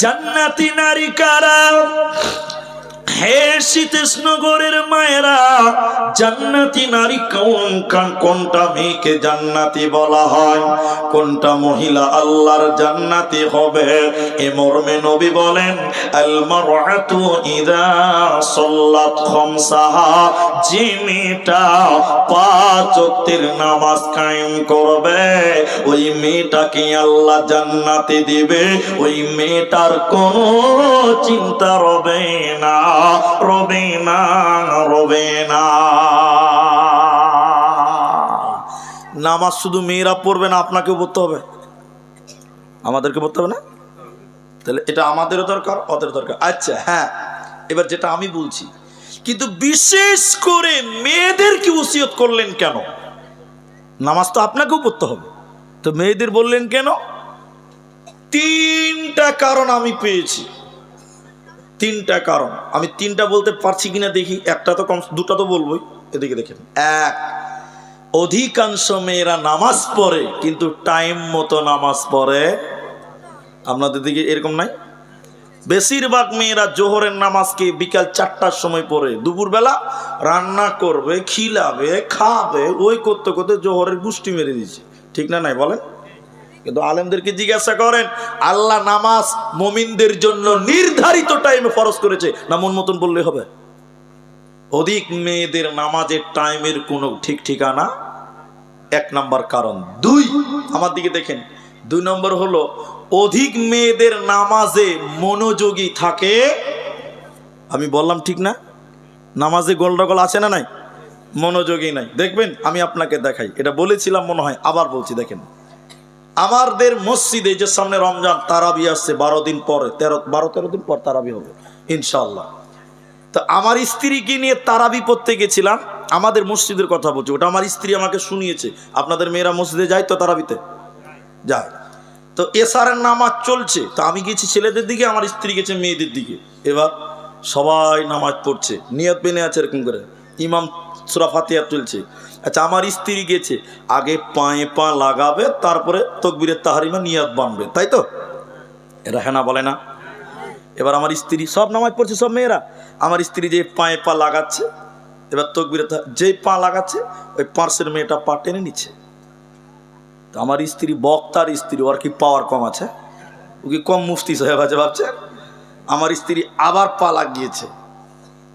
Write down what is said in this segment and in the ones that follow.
জান্নাতি নারী কারা? হে শীতেশনগরের মায়েরা, জান্নাতি নারী কোনটা মেয়েকে জান্নাতি বলা হয়, কোনটা মহিলা আল্লাহর জান্নাতি হবে? এ মর্মে নবী বলেন, আল মারআতু ইযা সাল্লাত খামসাহা, যে মেয়েটা 5 ওয়াক্তের নামাজ কায়েম করবে ওই মেয়েটাকে আল্লাহ জান্নাতে দিবে। ওই মেয়েটার কোনো চিন্তা রবে না, রবে না, রবে না। নামাজ শুধু মেয়েরা পড়বে না, আপনাকেও পড়তে হবে, আমাদেরকে পড়তে হবে না? তাহলে এটা আমাদেরও দরকার, ওদের দরকার। আচ্ছা হ্যাঁ, এবার যেটা আমি বলছি, কিন্তু বিশেষ করে মেয়েদেরকে ওসিয়ত করলেন কেন? নামাজ তো আপনাকেও পড়তে হবে, তো মেয়েদের বললেন কেন? 3টা কারণ আমি পেয়েছি। 3টা কারণ। আমি 3টা বলতে পারছি কিনা দেখি, একটা তো কম, 2টা তো বলবোই। এদিকে দেখেন, 1, অধিকাংশ মেয়েরা নামাজ পড়ে কিন্তু টাইম মতো নামাজ পড়ে। আপনাদের দিকে এরকম নাই? বেশিরভাগ মেয়েরা জোহরের নামাজকে বিকাল 4টার সময় পড়ে, দুপুরবেলা রান্না করবে, খিলাবে, খাবে, ওই করতে করতে জোহরের গুষ্টি মেরে দিয়েছে। ঠিক না নাই বলেন? কিন্তু আলেমদেরকে জিজ্ঞাসা করেন, আল্লাহ নামাজ মুমিনদের জন্য নির্ধারিত টাইমে ফরজ করেছে না মন মতন বললে হবে? অধিক মেয়েদের নামাজের টাইমের কোনো ঠিক ঠিকানা। 1 নাম্বার কারণ। 2, আমার দিকে দেখেন, 2 নম্বর হলো অধিক মেয়েদের নামাজে মনোযোগী থাকে। আমি বললাম ঠিক না? নামাজে গোলডগোল আছে না নাই? মনোযোগী নাই। দেখবেন আমি আপনাকে দেখাই, এটা বলেছিলাম মনে হয়, আবার বলছি। দেখেন আমাদের মসজিদে যে সামনে রমজান তারাবি আসছে, 12 দিন পরে, 12-13 দিন পর তারাবি হবে ইনশাআল্লাহ। তো আমার স্ত্রীকে নিয়ে তারাবি পড়তে গেছিলাম। আমাদের মসজিদের কথা বলছি, ওটা আমার স্ত্রী আমাকে শুনিয়েছে। আপনাদের মেয়েরা মসজিদে যায় তো তারাবিতে? যায়। তো এশারের নামাজ চলছে, তো আমি গেছি ছেলেদের দিকে, আমার স্ত্রী গেছে মেয়েদের দিকে। এবার সবাই নামাজ পড়ছে, নিয়ত বেনে আছে এরকম করে, ইমাম সূরা ফাতিহা চলছে। আচ্ছা, আমার স্ত্রী গেছে, আগে পায়ে পা লাগাবে, তারপরে তাকবীরে তাহরিমা নিয়ত বানবে, তাই তো? এরা হ্যাঁ না বলে না? এবার আমার স্ত্রী, সব নামাজ পড়ছে সব মেয়েরা, আমার স্ত্রী যে পায়ে পা লাগাচ্ছে, এবার তাকবীরে যেই পা লাগাচ্ছে ওই পার্শ্বের মেয়েটা পা টেনে নিচ্ছে। তো আমার স্ত্রী, বক্তার স্ত্রী, ওর কি পাওয়ার কম আছে? ও কি কম মুফতি সাহেব আছে ভাবছে? আমার স্ত্রী আবার পা লাগিয়েছে,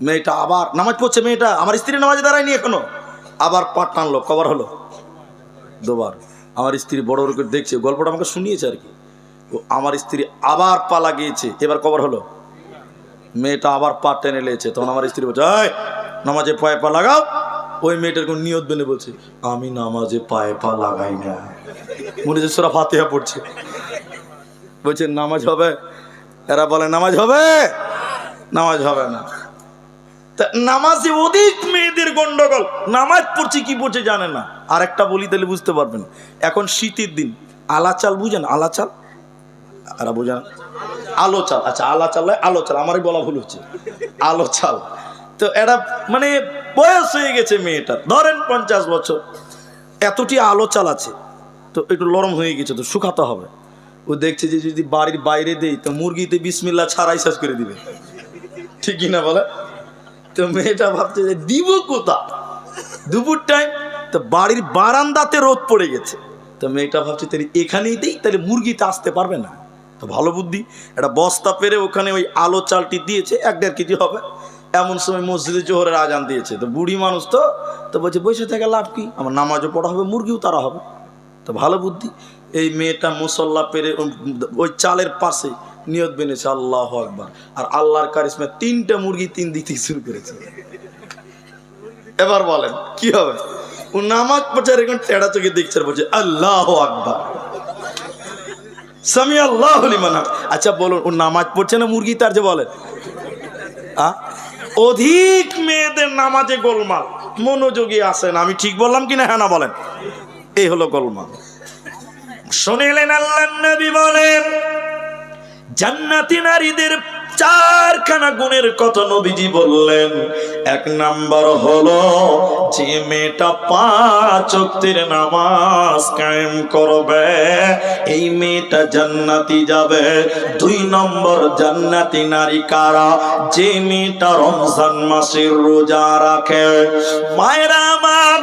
মেয়েটা আবার নামাজ পড়ছে, মেয়েটা আমার স্ত্রী নামাজে দাঁড়ায়নি এখনো, আবার পা টানলো। কবার হলো? 2 বার। আমার স্ত্রী বড় বড় করে দেখছে, গল্পটা আমাকে শুনিয়েছে আর কি। ও আমার স্ত্রী আবার পা লাগিয়েছে, এবার কবার হলো? মেয়েটা আবার পা টেনে লেছে। তখন আমার স্ত্রী বলছে, এই নামাজে পায়ে পা লাগাও। ওই মেয়েটার কোন নিয়ত বেনে বলছে, আমি নামাজে পায়ে পা লাগাই না, মনে হচ্ছে সূরা ফাতিহা পড়ছে। বলছে নামাজ হবে? এরা বলে নামাজ হবে, নামাজ হবে না। নামাজে অধিক মেয়েদের গন্ডগোল, নামাজ পড়ছে কি পড়ছে জানে না। আর একটা বলি তাহলে বুঝতে পারবেন, এখন শীতের দিন আলা চাল বুঝেন? আলা চাল এরা বুঝেন? আলো চাল। আচ্ছা, আলা চাল, আলো চাল, আমারই বলা ভুল হচ্ছে, আলো চাল। তো এরা মানে বয়স হয়ে গেছে মেয়েটার, ধরেন 50 বছর, এতটি আলো চাল আছে, তো একটু নরম হয়ে গেছে, তো শুকাতে হবে। ও দেখছে যে যদি বাড়ির বাইরে দেই তো মুরগিতে বিসমিল্লাহ ছাড়াই শেষ করে দিবে, ঠিক কিনা বলে? তো মেয়েটা ভাবছে যে দিব কোথা, দুপুর টাইম, তো বাড়ির বারান্দাতে রোদ পড়ে গেছে। তো মেয়েটা ভাবছে তাহলে এখানেই দেই, তাহলে মুরগিতে আসতে পারবে না। তো ভালো বুদ্ধি, একটা বস্তা পেরে ওখানে ওই আলো চালটি দিয়েছে, 1-1.5 কেজি হবে। এমন সময় মসজিদে জোহরের আজান দিয়েছে। তো বুড়ি মানুষ তো বলছে বসে থেকে লাভ কি, আমার নামাজও পড়া হবে, মুরগিও তারা হবে। তো ভালো বুদ্ধি, এই মেয়েটা মুসল্লা পেরে ওই চালের পাশে নিয়ত বেনেছে, আল্লাহু আকবার। আর আল্লাহর কারিশমা 3টা মুরগি 3 দিতে শুরু করেছে। এবার বলেন কি হবে? ও নামাজ পড়ছে, এখন টেড়া চোখে দেখছে, বলছে আল্লাহু আকবার, সামি আল্লাহু লিমান। আচ্ছা বলুন, ও নামাজ পড়ছে না মুরগি তার যে বলেন? অধিক মেয়েদের নামাজে গোলমাল, মনোযোগী আসেন। আমি ঠিক বললাম কিনা? হ্যাঁ না বলেন? এই হলো গোলমাল। শুনিলেন আল্লাহর নবী বলেন, জান্নাতি নারীদের চারখানা গুণের কথা নবীজি বললেন। এক নাম্বার হলো যে মেয়েটা 5 ওয়াক্তের নামাজ কায়েম করবে এই মেয়েটা জান্নাতি যাবে। 2 নম্বর জান্নাতি নারী কারা? যে মেয়েটা রমজান মাসের রোজা রাখে। মায়েরা আমার,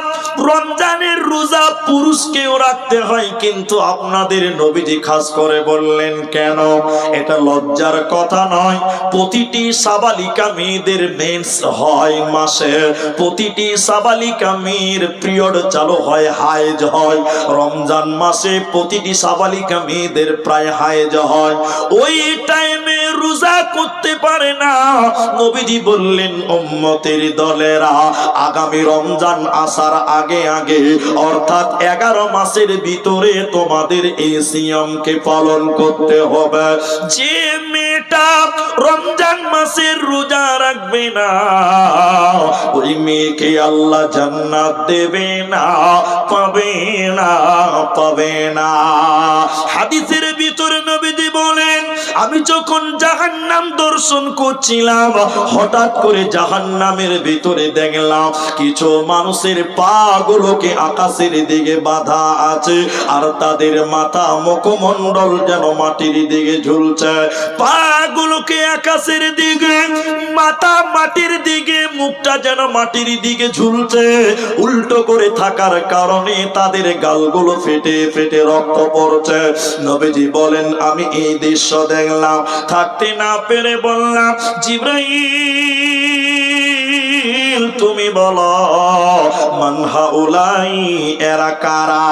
রমজানের রোজা পুরুষকেও রাখতে হয়, কিন্তু আপনাদের নবীজি খাস করে বললেন কেন? এটা লজ্জার কথা নয়। প্রতিটি সাবালিকা মেয়েদের মেন্স হয় মাসে, প্রতিটি সাবালিকা মেয়ের পিরিয়ড চালু হয়, হায়েজ হয়। রমজান মাসে প্রতিটি সাবালিকা মেয়েদের প্রায় হায়েজ হয়। ওই টাইমে রোজা করতে পারে না। নবীজি বললেন উম্মতের দলেরা আগামী রমজান আসার আগে আগে অর্থাৎ 11 মাসের ভিতরে তোমাদের এই সিয়ামকে পালন করতে হবে। যে মেয়েটা রমজান মাসের রোজা রাখবে না ওই মেয়েকে আল্লাহ জান্নাত দেবে না, পাবে না, পাবে না। হাদিসের ভিতরে নবীজি বলেন আমি যখন জাহান্নাম দর্শন করছিলাম হঠাৎ করে জাহান্নামের ভিতরে দেখলাম কিছু মানুষের পা গুলোকে আকাশের দিকে বাঁধা আছে আর তাদের মাথা মুখমণ্ডল যেন মাটির দিকে ঝুলছে। পা গুলোকে আকাশের দিকে, মাথা মাটির দিকে, মুখটা যেন মাটির দিকে ঝুলছে। উল্টো করে থাকার কারণে তাদের গালগুলো ফেটে ফেটে রক্ত পড়ছে। নবীজি বলেন আমি এই দৃশ্য দেখলাম, থাকতে না পেরে বললাম জিবরাইল তুমি বলো মান হাউলাই, এরা কারা?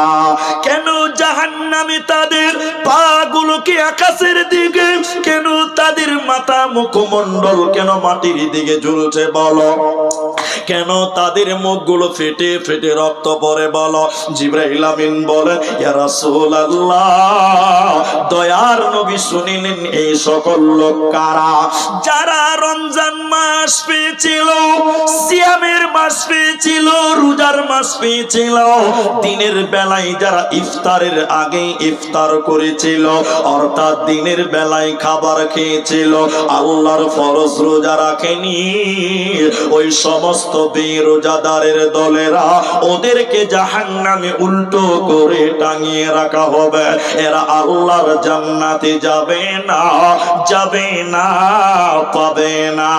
কেন জাহান্নামে তাদের পা গুলোকে আকাশের দিকে, কেন তাদের মাথা মুখমণ্ডল কেন মাটির দিকে ঝুলছে বলো? কেন তাদের মুখগুলো ফেটে ফেটে রক্ত পড়ে বলো? জিবরাইল আমিন বলেন ইয়া রাসূলুল্লাহ, দয়ার নবী শুনিলেন এই সকল লোক কারা? যারা রমজান মাস পেয়েছিল, সিয়ামের মাস পেয়েছিল, রোজার মাস পেয়েছিল, দিনের বেলায় যারা ইফতারের আগে ইফতার করেছিল অর্থাৎ দিনের বেলায় খাবার খেয়েছিল, আল্লাহর ফরজ রোজা রাখেনি, ওই সমস্ত বেরোজাদারের দলেরা ওদেরকে জাহান্নামে উল্টো করে টাঙিয়ে রাখা হবে। এরা আল্লাহর জান্নাতে যাবে না, যাবে না, পাবে না।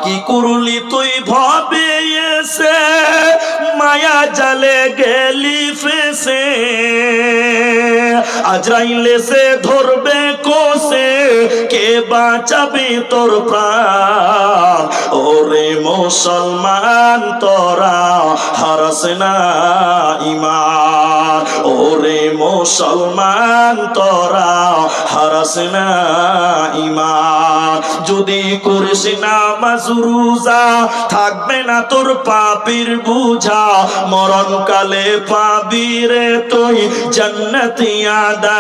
কি করলি তুই ভাবে এসে, মায়া জালে গেলি ফেসে, আজরাইল এসে ধরবে কোসে, কে বাঁচাবে তোর প্রাণ? ওরে মুসলমান তোরা হারাস না ঈমান, ওরে মুসলমান তোরা হারাস না ঈমান। যদি করিস নামাজ রোজা থাকবে না তোর পাপের বোঝা, মরণকালে পাবি রে তুই জান্নাতি আদার।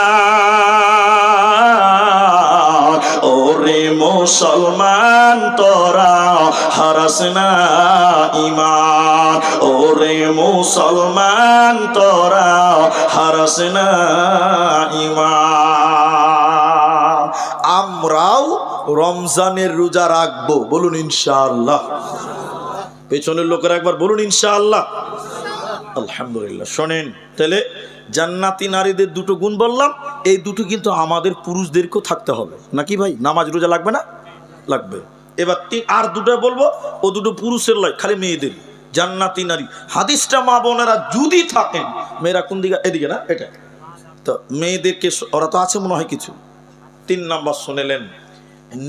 ওরে মুসলমান তোরা হারাস না ঈমান, ওরে মুসলমান তোরা হারাস না ঈমান। আমরাও রমজানের রোজা রাখবো, বলুন ইনশাআল্লাহ। পেছনের লোকেরা একবার বলুন ইনশাআল্লাহ। আলহামদুলিল্লাহ। শোনেন তাহলে জান্নাতি নারীদের দুটো গুণ বললাম, এই দুটো কিন্তু আমাদের পুরুষদেরকেও থাকতে হবে নাকি ভাই? নামাজ রোজা লাগবে না? লাগবে। এবার আর দুটো বলবো, ও দুটো পুরুষের লয়, খালি মেয়েদের। জান্নাতি নারী হাদিসটা মা বোনেরা যদি থাকেন, মেয়েরা কোন দিকে? এদিকে না, এটা তো মেয়েদেরকে ওরা তো আছে মনে হয় কিছু। 3 নাম্বার শুনেলেন,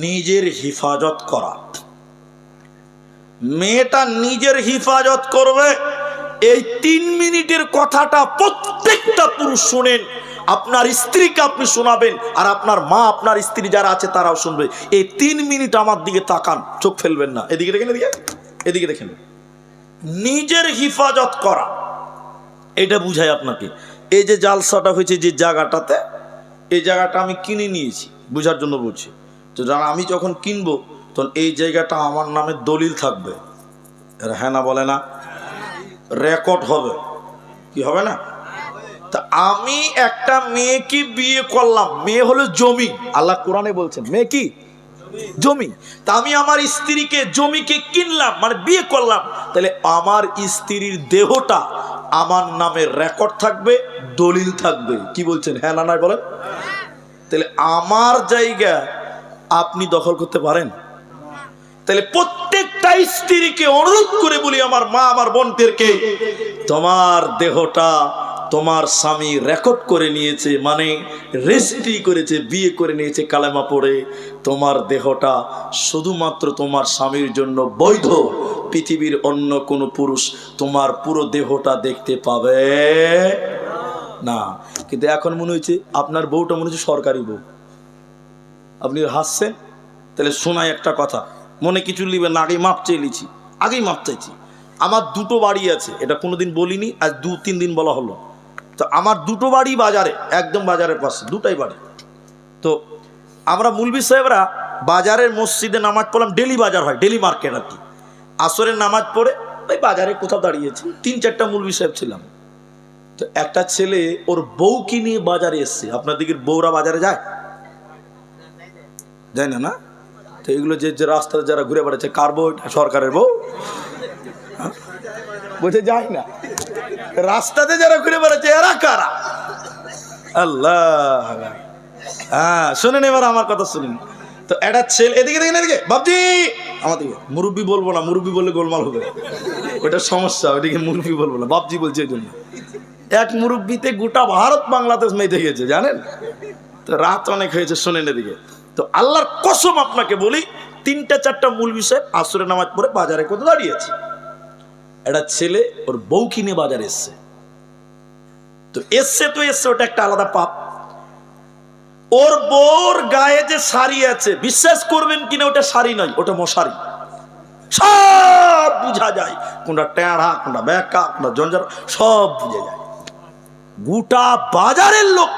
নিজের হিফাজত করা। মেয়েটা নিজের হিফাজত করবে। এই 3 মিনিটের কথাটা প্রত্যেকটা পুরুষ শুনেন। আপনার স্ত্রীকে আপনি শোনাবেন আর আপনার মা, আপনার স্ত্রী যারা আছে তারাও শুনবে। এই 3 মিনিট আমার দিকে তাকান, চোখ ফেলবেন না। এদিকে দেখেন, এদিকে, এদিকে দেখেন। নিজের হিফাজত করা এটা বুঝায় আপনাকে। এই যে জালসাটা হয়েছে যে জায়গাটাতে, এই জায়গাটা আমি কিনে নিয়েছি, বুঝার জন্য বলছি। তো যারা আমি যখন কিনবো তখন এই জায়গাটা আমার নামে দলিল থাকবে। হ্যাঁ না বলে না? রেকর্ড হবে, কি হবে না? তা আমি একটা মেয়েকে বিয়ে করলাম, মেয়ে হলো জমি, আল্লাহ কোরআনে বলছেন মেয়ে কি জমি। তা আমি আমার স্ত্রীকে জমিকে কিনলাম মানে বিয়ে করলাম, তাহলে আমার স্ত্রীর দেহটা আমার নামে রেকর্ড থাকবে, দলিল থাকবে। কি বলছেন, হ্যাঁ না নাই বলেন? তাহলে আমার জায়গা আপনি দখল করতে পারেন? তাহলে প্রত্যেকটা স্ত্রীকে অনুরোধ করে বলি, আমার মা আমার বোনদেরকে, তোমার দেহটা তোমার স্বামী রেকর্ড করে নিয়েছে, মানে রেজিস্ট্রি করেছে, বিয়ে করে নিয়েছে কালেমা পড়ে। তোমার দেহটা শুধুমাত্র তোমার স্বামীর জন্য বৈধ, পৃথিবীর অন্য কোনো পুরুষ তোমার পুরো দেহটা দেখতে পাবে না। কিন্তু এখন মনে হচ্ছে আপনার বউটা মনে হচ্ছে সরকারি বউ। আপনি হাসছেন, তাহলে শোনায় একটা কথা, মনে কিছু নিবেন না, আগেই মাপ চেয়ে নিয়েছি, আগেই মাপ চাইছি। আমার দুটো বাড়ি আছে, এটা কোনোদিন বলিনি, আজ 2-3 দিন বলা হলো। তো আমার দুটো বাড়ি বাজারে, একদম বাজারের পাশে দুটাই বাড়ি। তো আমরা মুলবি সাহেবরা বাজারের মসজিদে নামাজ পড়লাম, ডেলি বাজার হয়, ডেলি মার্কেট আর কি। আসরের নামাজ পড়ে ওই বাজারে কোথাও দাঁড়িয়েছি, 3-4টা মুলবি সাহেব ছিলাম। তো একটা ছেলে ওর বউকে নিয়ে বাজারে এসছে। আপনার দিকের বউরা বাজারে যায়? যায় না, না? তো এগুলো যে রাস্তায় যারা ঘুরে বেড়াচ্ছে, কার বউ? সরকারের বউ? বুঝে যায় না, রাস্তাতে যারা ঘুরে বেড়াচ্ছে এরা কারা? আল্লাহ, হ্যাঁ শুনেন এবার আমার কথা শুনেন। তো একটা ছেলে, এদিকে দেখেন, এদিকে বাবজি, আমার দিকে। মুরব্বি বলবো না, মুরব্বি বললে গোলমাল হবে, ওটা সমস্যা। ওইদিকে মুরব্বি বলবো না, বাবজি বলছে এই জন্য। এক মুরব্বিতে গোটা ভারত বাংলাদেশ মেতে গেছে, জানেন? তো রাত অনেক হয়েছে, শোনেন এদিকে। তো আল্লাহর কসম আপনাকে বলি, 3-4টা মুলবি সাহেব আসরে নামাজ পড়ে বাজারে কোথাও দাঁড়িয়েছে। একটা ছেলে ওর বউ কিনে বাজারে এসছে। তো এসছে, ওটা একটা আলাদা পাপ। ওর বউর গায়ে যে শাড়ি আছে, বিশ্বাস করবেন কিনা, ওটা শাড়ি নয়, ওটা মশারি। সব বুঝা যায়, কোনটা টেঁড়া, কোনটা বেঁকা, কোনটা জঞ্জার, সব বুঝে যায়। গোটা বাজারের লোক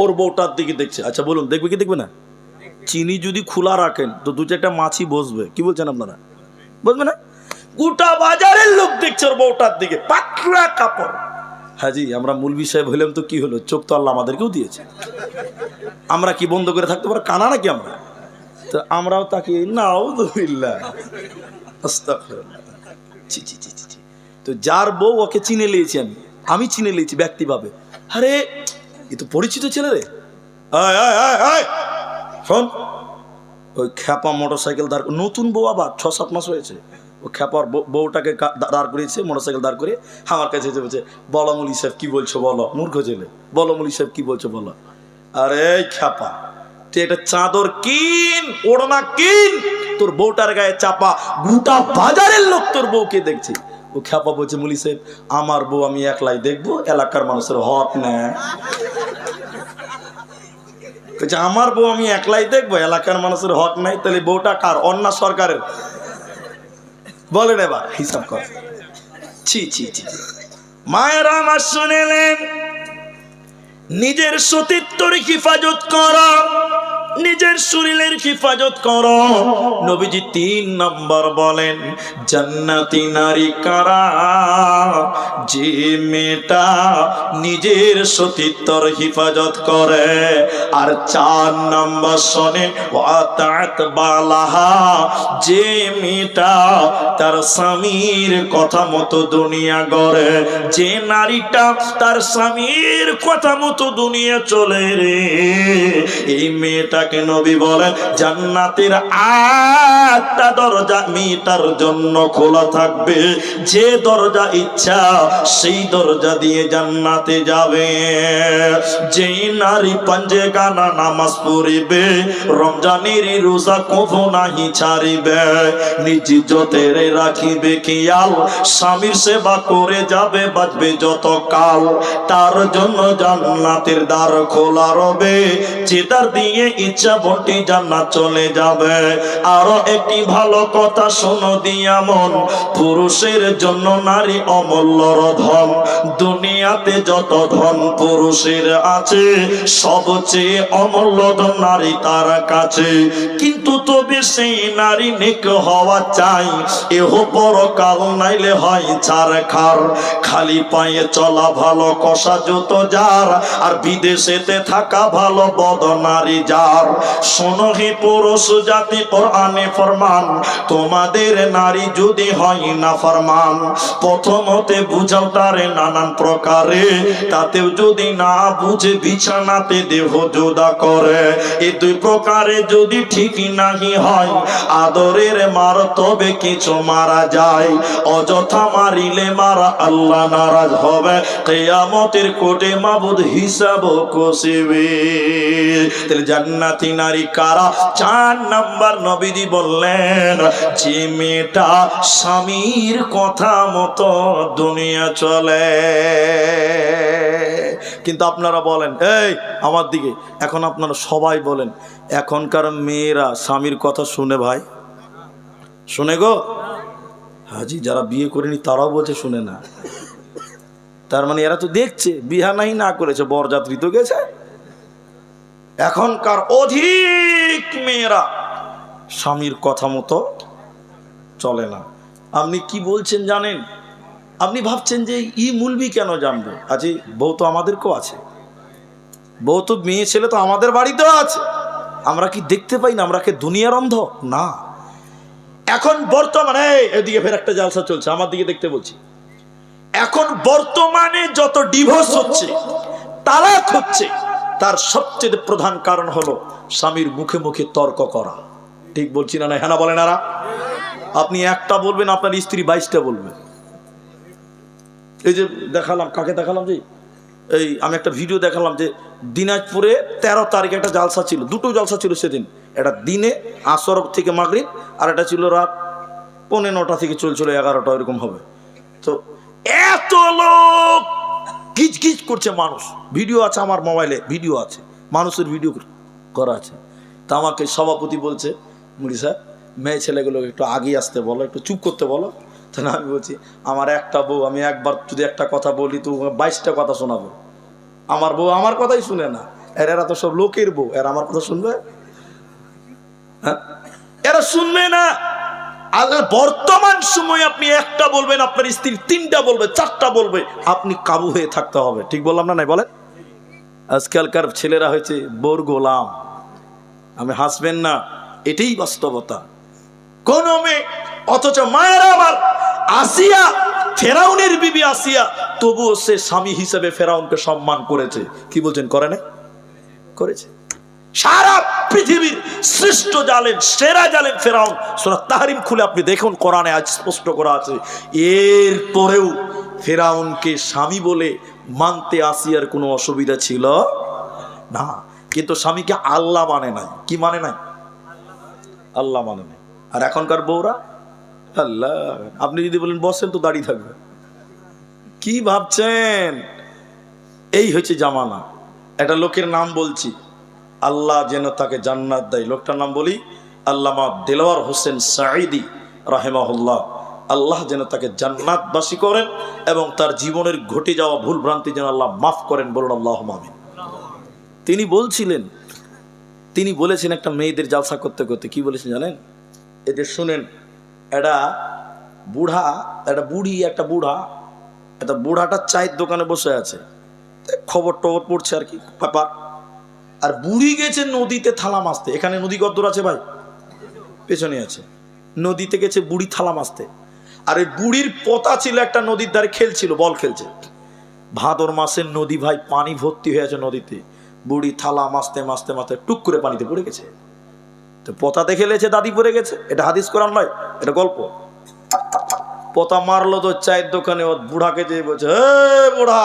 ওর বউটার দিকে দেখছে। আচ্ছা বলুন, দেখবে কি দেখবে না? চিনি যদি খোলা রাখেন তো 2-4টা মাছি বসবে। কি বলছেন আপনারা? বসবে না? গোটা বাজারের লোক দেখছে ওর বউটার দিকে, পাতলা কাপড়। হাজি, আমরা মুলবি সাহেব হইলাম তো কি হলো, চোখ তো আল্লাহ আমাদেরকেও দিয়েছে। আমরা কি বন্ধ করে থাকতে পারো? কানা নাকি আমরা? তো আমরাও তাকে নাউযুবিল্লাহ, আস্তাগফিরুল্লাহ। ছি ছি ছি ছি। তো যার বউ, ওকে চিনে নিয়েছি আমি চিনে নিয়েছি ব্যক্তিভাবে। আরে এ তো পরিচিত ছেলে রে। শোন, ওই খ্যাপা মোটরসাইকেল দাঁড়, নতুন বউ, আবার 6-7 মাস হয়েছে। ও খ্যাপার বউটাকে দাঁড় করিয়েছে, মোটরসাইকেল দাঁড় করে আমার কাছে এসে বলছে, বলো মুলি সাহেব কি বলছো বলো। মূর্খ ছেলে, বলো মুলি সাহেব কি বলছো বলো। আরে খ্যাপা, তুই একটা চাদর কিন, ওড়না কিন, তোর বউটার গায়ে চাপা। গোটা বাজারের লোক তোর বউকে দেখছে। ও খ্যাপা বলছে, মুলি সাহেব আমার বউ আমি একলাই দেখবো, এলাকার মানুষের হক নেয়। আমার বউ আমি একলাই দেখবো, এলাকার মানুষের হক নাই। তাহলে বউটা কার? অন্য সরকারের? বলেন এবার হিসাব কর। ছি ছি ছি। মায়েরা আমার শুনেলেন, নিজের সতীত্বর হিফাজত করা, নিজের শরীরের হিফাজত করো। নবীজি 3 নাম্বার বলেন, জান্নাতি নারী কারা? যে মেয়েটা নিজের সতীত্বর হিফাজত করে। আর 4 নাম্বার শোনে, ওয়াতাত বালাহা, যে মেয়েটা তার স্বামীর কথা মতো দুনিয়া গড়ে। যে নারীটা তার স্বামীর কথা মতো দুনিয়া চলে রে, এই মেয়েটা নবী বলেন জান্নাতের 8টা দরজা মেয়েটার জন্য খোলা থাকবে। যে দরজা ইচ্ছা সেই দরজা দিয়ে জান্নাতে যাবে। যে নারী পাঞ্জে গানা নামাজ পড়িবে, রমজানের রোজা কভু নাহি ছাড়িবে, নিজ ইজ্জতের রাখিবে খেয়াল, স্বামীর সেবা করে যাবে বাঁচবে যত কাল, তার জন্য জান্নাতের দ্বার খোলা রবে। যে দ্বার দিয়ে ইচ্ছা মোটামুটি জান্নাত চলে যাবে। আরো একটি ভালো কথা শোনো দিয়া মন, পুরুষের জন্য নারী অমূল্য ধন। দুনিয়াতে যত ধন পুরুষের আছে, সবচেয়ে অমূল্য ধন নারী তার কাছে। কিন্তু তবে সেই নারী নেক হওয়া চাই, এহ পরকাল নাইলে হয় ছারখার। খালি পায়ে চলা ভালো, কষা জুতো যার, আর বিদেশেতে থাকা ভালো বদ নারী যার। শোনো হে পুরুষ জাতি, কোরআনে ফরমান, তোমাদের নারী যদি হয় না ফরমান, প্রথমতে বুঝাও তারে নানান প্রকারে, তাতেও যদি না বুঝে বিছানাতে দেহ জোদা করে। এই দুই প্রকারে যদি ঠিক নাহি হয়, আদরের মার তবে কিছু মারা যায়। অযথা মারিলে মারা আল্লাহ নারাজ হবে, কিয়ামতের কোর্টে মাবুদ হিসাব কষিবে। তাহলে জান্নাতি নারী কারা? 4 নাম্বার নবীজি বললেন, যে মেয়েটা স্বামীর কথা মতো দুনিয়া চলে। কিন্তু আপনারা বলেন, এই আমার দিকে এখন আপনারা সবাই বলেন, এখনকার মেয়েরা স্বামীর কথা শুনে? ভাই শুনে গো? হাজি যারা বিয়ে করেনি তারাও বলছে শুনে না। তার মানে এরা তো দেখছে, বিয়া নাই না করেছে, বরযাত্রী তো গেছে। এখনকার অধিক মেয়েরা স্বামীর কথা মতো চলে না। আপনি কি বলছেন জানেন? আপনি ভাবছেন যে ই মুলবি কেন জানবো? আজি বউ তো আমাদেরকেও আছে, বউ তো মেয়ে ছেলে তো আমাদের বাড়িতেও আছে। আমরা কি দেখতে পাই না? আমরা কি দুনিয়ার অন্ধ? না। এখন বর্তমানে এদিকে ফের একটা জালসা চলছে, আমার দিকে দেখতে বলছি। এখন বর্তমানে যত ডিভোর্স হচ্ছে, তালাক হচ্ছে, তার সবচেয়ে প্রধান কারণ হলো স্বামীর মুখে মুখে তর্ক করা। ঠিক বলছি না? হ্যাঁ না বলেন? আর আপনি একটা বলবেন, আপনার স্ত্রী 22টা বলবে। এই যে দেখালাম, কাকে দেখালাম, যে এই আমি একটা ভিডিও দেখালাম যে দিনাজপুরে 13 তারিখে একটা জালসা ছিল, দুটো জালসা ছিল সেদিন। এটা দিনে আসর থেকে মাগরিব, আর এটা ছিল রাত 9:30 থেকে চলছিল 11টা, এরকম হবে। তো এত লোক গিজ গিজ করছে মানুষ। ভিডিও আছে আমার মোবাইলে, ভিডিও আছে, মানুষের ভিডিও করা আছে। তা আমাকে সভাপতি বলছে, মুড়ি স্যার মেয়ে ছেলেগুলোকে একটু আগে আসতে বলো, একটু চুপ করতে বলো। তাহলে আমি বলছি, আমার একটা বউ, আমি একবার যদি একটা কথা বলি তো 22টা কথা শোনাবো। আমার বউ আমার কথাই শুনে না। এরা তো সব লোকের বউ, এরা আমার কথা শুনবে? হ্যাঁ, এরা শুনবে না। আর বর্তমান সময় আপনি একটা বলবেন, আপনার স্ত্রী 3টা বলবে, 4টা বলবে, আপনি কাবু হয়ে থাকতে হবে। ঠিক বললাম না? নাই বলেন? আজকালকার ছেলেরা হয়েছে বউর গোলাম। আমি হাসবেন না, এটাই বাস্তবতা। কোন মেয়ে, অথচ মায়েরা আমার আসিয়া, ফেরাউনের বিবি আসিয়া, তবুও সে স্বামী হিসেবে ফেরাউনকে সম্মান করেছে। কি বলছেন? করে না? করেছে। সারা পৃথিবীর শ্রেষ্ঠ জালেম, সেরা জালেম ফেরাউন। সূরা তাহরিম খুলে আপনি দেখুন, কোরআনে আজ স্পষ্ট করা আছে। এরপরেও ফেরাউনকে স্বামী বলে মানতে আসিয়ার কোনো অসুবিধা ছিল না। কিন্তু স্বামীকে আল্লাহ মানে নাই। কি মানে নাই? আল্লাহ মানে নাই। আর এখনকার বউরা আল্লাহ, আপনি যদি বলেন বসেন তো দাঁড়িয়ে থাকবে। কি ভাবছেন? এই হচ্ছে জামানা। একটা লোকের নাম বলছি, আল্লাহ যেন তাকে জান্নাত দেয়। লোকটার নাম বলি, আল্লামা দেলোয়ার হোসেন সাঈদী রাহিমাহুল্লাহ। আল্লাহ যেন তাকে জান্নাতবাসী করেন এবং তার জীবনের ঘটে যাওয়া ভুল ভ্রান্তি যেন আল্লাহ মাফ করেন। বলুন আল্লাহুম্মা আমিন। তিনি বলছিলেন, তিনি বলেছেন একটা মেয়েদের জালসা করতে করতে, কি বলেছেন জানেন? এদের শুনেন। একটা বুড়া, একটা বুড়ি, একটা বুড়া, একটা বুড়াটা চায়ের দোকানে বসে আছে, খবর টবর পড়ছে আর কি ব্যাপার। আর বুড়ি গেছে নদীতে থালা মাছতে। এখানে নদী কদ্দূর আছে ভাই? পেছনে আছে। নদীতে গেছে বুড়ি থালা মাছতে। আর এই বুড়ির পোতা ছিল একটা নদীর ধারে, খেলছিল, বল খেলছে। ভাদর মাসের নদী ভাই, পানি ভর্তি হয়ে আছে নদীতে। বুড়ি থালা মাছতে মাছতে মাছতে টুক করে পানিতে পড়ে গেছে। তো পোতা দেখে লেছে দাদি পড়ে গেছে। এটা হাদিস কোরআন নয়, এটা গল্প। পোতা মারলো তো চায়ের দোকানে, ওর বুড়াকে যেয়ে বলছে, হে বুড়া,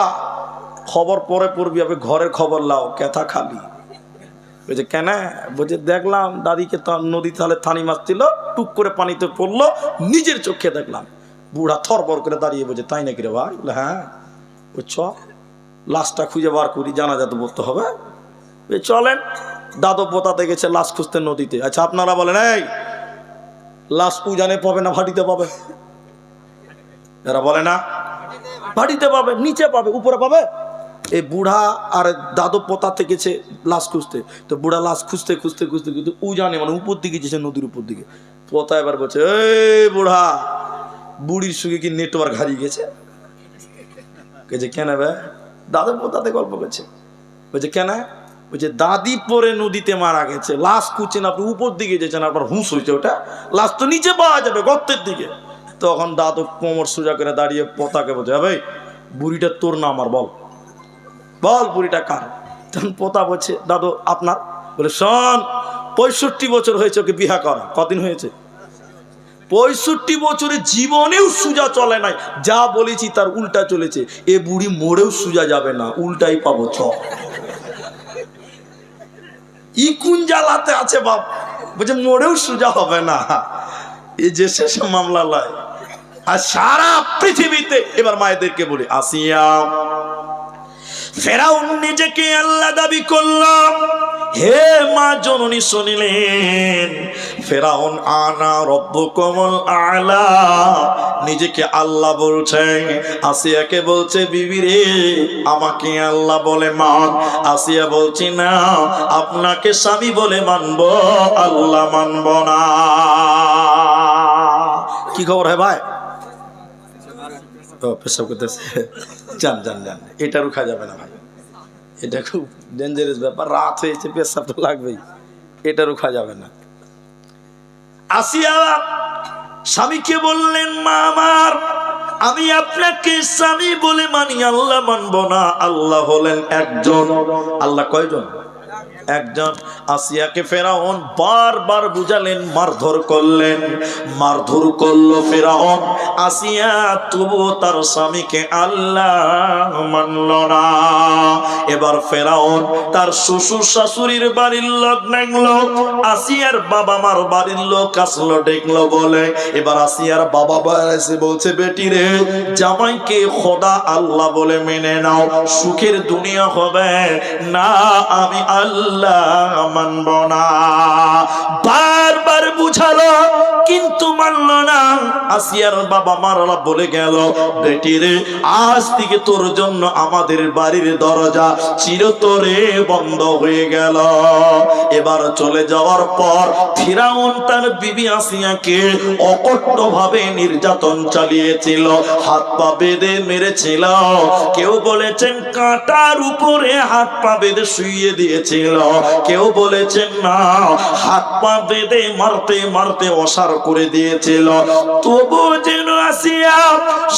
খবর পরে পড়বি, আপনি ঘরের খবর লাও, কেথা খালি। বলছে কেন? বলছে দেখলাম দাদিকে নদী তাহলে থানি মারছিল, টুক করে পানিতে পড়লো, নিজের চোখে দেখলাম। বুড়া থরবর করে দাঁড়িয়ে বলছে, তাই নাকি রে ভাই? বলে হ্যাঁ। চ লাশটা খুঁজে বার করি, জানাজা তো বলতে হবে। চলেন। দাদু পোতাতে গেছে লাশ খুঁজতে নদীতে। আচ্ছা আপনারা বলেন, এই লাশ উজানে পাবে না ভাটিতে পাবে? এরা বলে না ভাটিতে পাবে, নিচে পাবে, উপরে পাবে? এই বুড়া আর দাদু পোতাতে গেছে লাশ খুঁজতে, তো বুড়া লাশ খুঁজতে খুঁজতে খুঁজতে কিন্তু উজানে মানে উপর দিকে গেছে, নদীর উপর দিকে। পোতা এবার বলছে, এই বুড়া, বুড়ির সঙ্গে কি নেটওয়ার্ক হারিয়ে গেছে? কেছে কেন বে? দাদু পোতাতে গল্প করছে। বলছে কেন? বলছে দাদি পরে নদীতে মারা গেছে, লাশ খুঁজছেন আপনি উপর দিকে যেছেন, আপনার হুঁশ হয়েছে, ওটা লাশ তো নিচে পাওয়া যাবে গর্তের দিকে। তখন দাদু কোমর সোজা করে দাঁড়িয়ে পোতাকে বলছে, ভাই বুড়িটা তোর না আমার, বল বল বুড়িটা কার? তখন পোতা বলছে, দাদু আপনার। বলে শোন, 65 বছর হয়েছে ওকে বিয়া করা। কদিন হয়েছে? 65 বছরে জীবনেও সুজা চলে নাই, যা বলেছি তার উল্টা চলেছে। এ বুড়ি মরেও সুজা যাবে না, উল্টাই পাবো। ই কোন জ্বালাতে আছে বাপ? বলছে মরেও সুজা হবে না, এই যে শেষ মামলা লয়। আর সারা পৃথিবীতে এবার মায়েদেরকে বলি, আসিয়া ফেরাউন নিজেকে আল্লাহ দাবি করলাম, হে মা জননী শুনিলেন, ফেরাউন আনা রব্বুকুমুল আলা, নিজেকে আল্লাহ বলছে। আসিয়াকে বলছে, বিবি রে আমাকে আল্লাহ বলে মান। আসিয়া বলছি না, আপনাকে স্বামী বলে মানব, আল্লাহ মানব না। কি খবর হয় ভাই? পেশাব করতেছে, জান জান জান, এটা রুখা যাবে না ভাই, এটা খুব ডেঞ্জারাস ব্যাপার। রাত হয়েছে, পেশাব তো লাগবেই, এটা রুখা যাবে না। আসিয়া স্বামীকে বললেন, মা আমার, আমি আপনাকে স্বামী বলে মানি, আল্লাহ মানব না। আল্লাহ হলেন একজন। আল্লাহ কয়জন? একজন। আসিয়াকে ফেরাউন বারবার বুঝালেন, মারধর করলেন, মারধর করলো ফেরাউন। আসিয়া তবুও তার স্বামীকে আল্লাহ মানল না। এবার ফেরাউন তার শ্বশুর শাশুড়ির বাড়ির লোক দেখলো, আসিয়ার বাবা মার বাড়ির লোক আসলো, দেখলো বলে। এবার আসিয়ার বাবা এসে বলছে, বেটি রে, জামাইকে খোদা আল্লাহ বলে মেনে নাও, সুখের দুনিয়া হবে না, আমি আল্লাহ মানব না। বারবার বুঝালো কিন্তু মানল না। আসিয়ার বাবা মারা বলে গেল, বেটি রে, আজ থেকে তোর জন্য আমাদের বাড়ির দরজা চিরতরে বন্ধ হয়ে গেল। এবার চলে যাওয়ার পর ফিরাউন তার বিবি আসিয়াকে অকট্ট ভাবে নির্যাতন চালিয়েছিল, হাত পা বেঁধে মেরেছিল। কেউ বলেছেন কাঁটার উপরে হাত পা বেঁধে শুইয়ে দিয়েছিল, কেউ বলেছেন না, হাত পা বেঁধে মারতে মারতে অসার করে দিয়েছিল। তবু যেন আসিয়া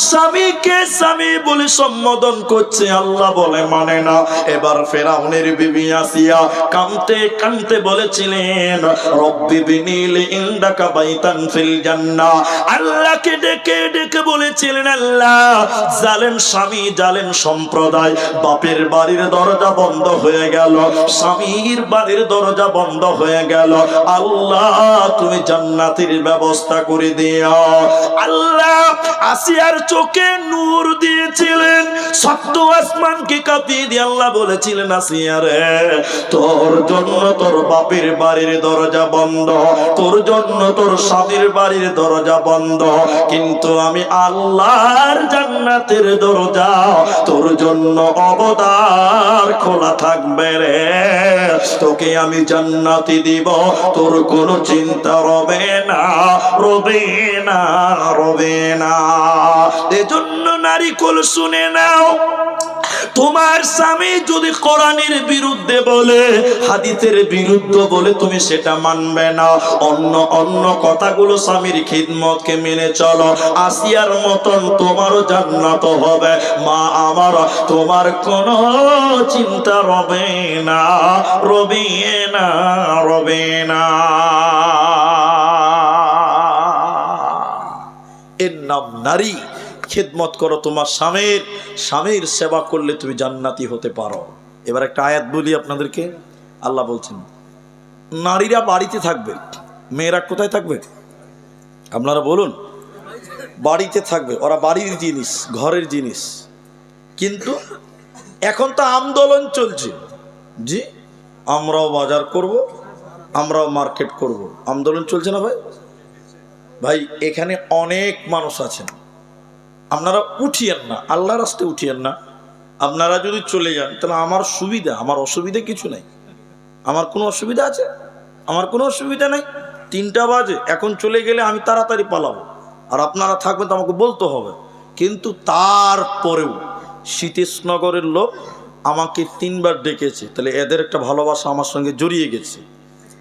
স্বামীকে স্বামী বলে সম্বোধন করছে, আল্লাহ বলে মানে না। এবার ফেরাউনের বিবি আসিয়া কাঁদতে কাঁদতে বলেছিলেন, রব্বি বিনিলি ইনদাকা বাইতান ফিল জান্নাহ, আল্লাহকে ডেকে ডেকে বলেছিলেন, আল্লাহ, জালেম স্বামী জালেম সম্প্রদায়, বাপের বাড়ির দরজা বন্ধ হয়ে গেল, স্বামীর বাড়ির দরজা বন্ধ হয়ে গেল, আল্লাহ তুমি জান্নাতের ব্যবস্থা করে দিও। আল্লাহ আসিয়ার চোখে নূর দিয়েছিলেন, সত্য আসমানকে কাঁপিয়ে দিয়ে আল্লাহ বলেছিলেন, আসিয়া রে, তোর জন্য তোর বাপের বাড়ির দরজা বন্ধ, তোর জন্য তোর স্বামীর বাড়ির দরজা বন্ধ, কিন্তু আমি আল্লাহর জান্নাতের দরজা তোর জন্য অবদার খোলা থাকবে রে, তোকে আমি জান্নাতি দিব, তোর কোনো চিন্তা রবে না, রবে না, রবে না। এজন্য নারী কুল শুনে নাও, তোমার স্বামী যদি কোরআনের বিরুদ্ধে বলে, হাদিসের বিরুদ্ধে বলে, তুমি সেটা মানবে না, অন্য অন্য কথাগুলো স্বামীর খিদমতকে মেনে চলো, আসিয়ার মতন তোমারও জান্নাত হবে। মা আমার, তোমার কোনো চিন্তা রবে না, রবে না, রবে না। এর নাম নারী। খিদমত করো তোমার স্বামীর, স্বামীর সেবা করলে তুমি জান্নাতি হতে পারো। এবার একটা আয়াত বলি আপনাদেরকে। আল্লাহ বলছেন, নারীরা বাড়িতে থাকবে, মেয়েরা কোথায় থাকবে? আপনারা বলুন। বাড়িতে থাকবে, ওরা বাড়ির জিনিস, ঘরের জিনিস। কিন্তু এখন তো আন্দোলন চলছে, জি, আমরাও বাজার করব, আমরাও মার্কেট করব। আন্দোলন চলছে না ভাই? ভাই এখানে অনেক মানুষ আছেন, আপনারা উঠিয়েন না, আল্লাহর রাস্তায় উঠিয়েন না। আপনারা যদি চলে যান তাহলে আমার সুবিধা, আমার অসুবিধা কিছু নেই। আমার কোনো অসুবিধা আছে? আমার কোনো অসুবিধা নেই। 3টা বাজে, এখন চলে গেলে আমি তাড়াতাড়ি পালাবো, আর আপনারা থাকবেন তো আমাকে বলতে হবে। কিন্তু তারপরেও সীতেশনগরের লোক আমাকে 3বার ডেকেছে, তাহলে এদের একটা ভালোবাসা আমার সঙ্গে জড়িয়ে গেছে।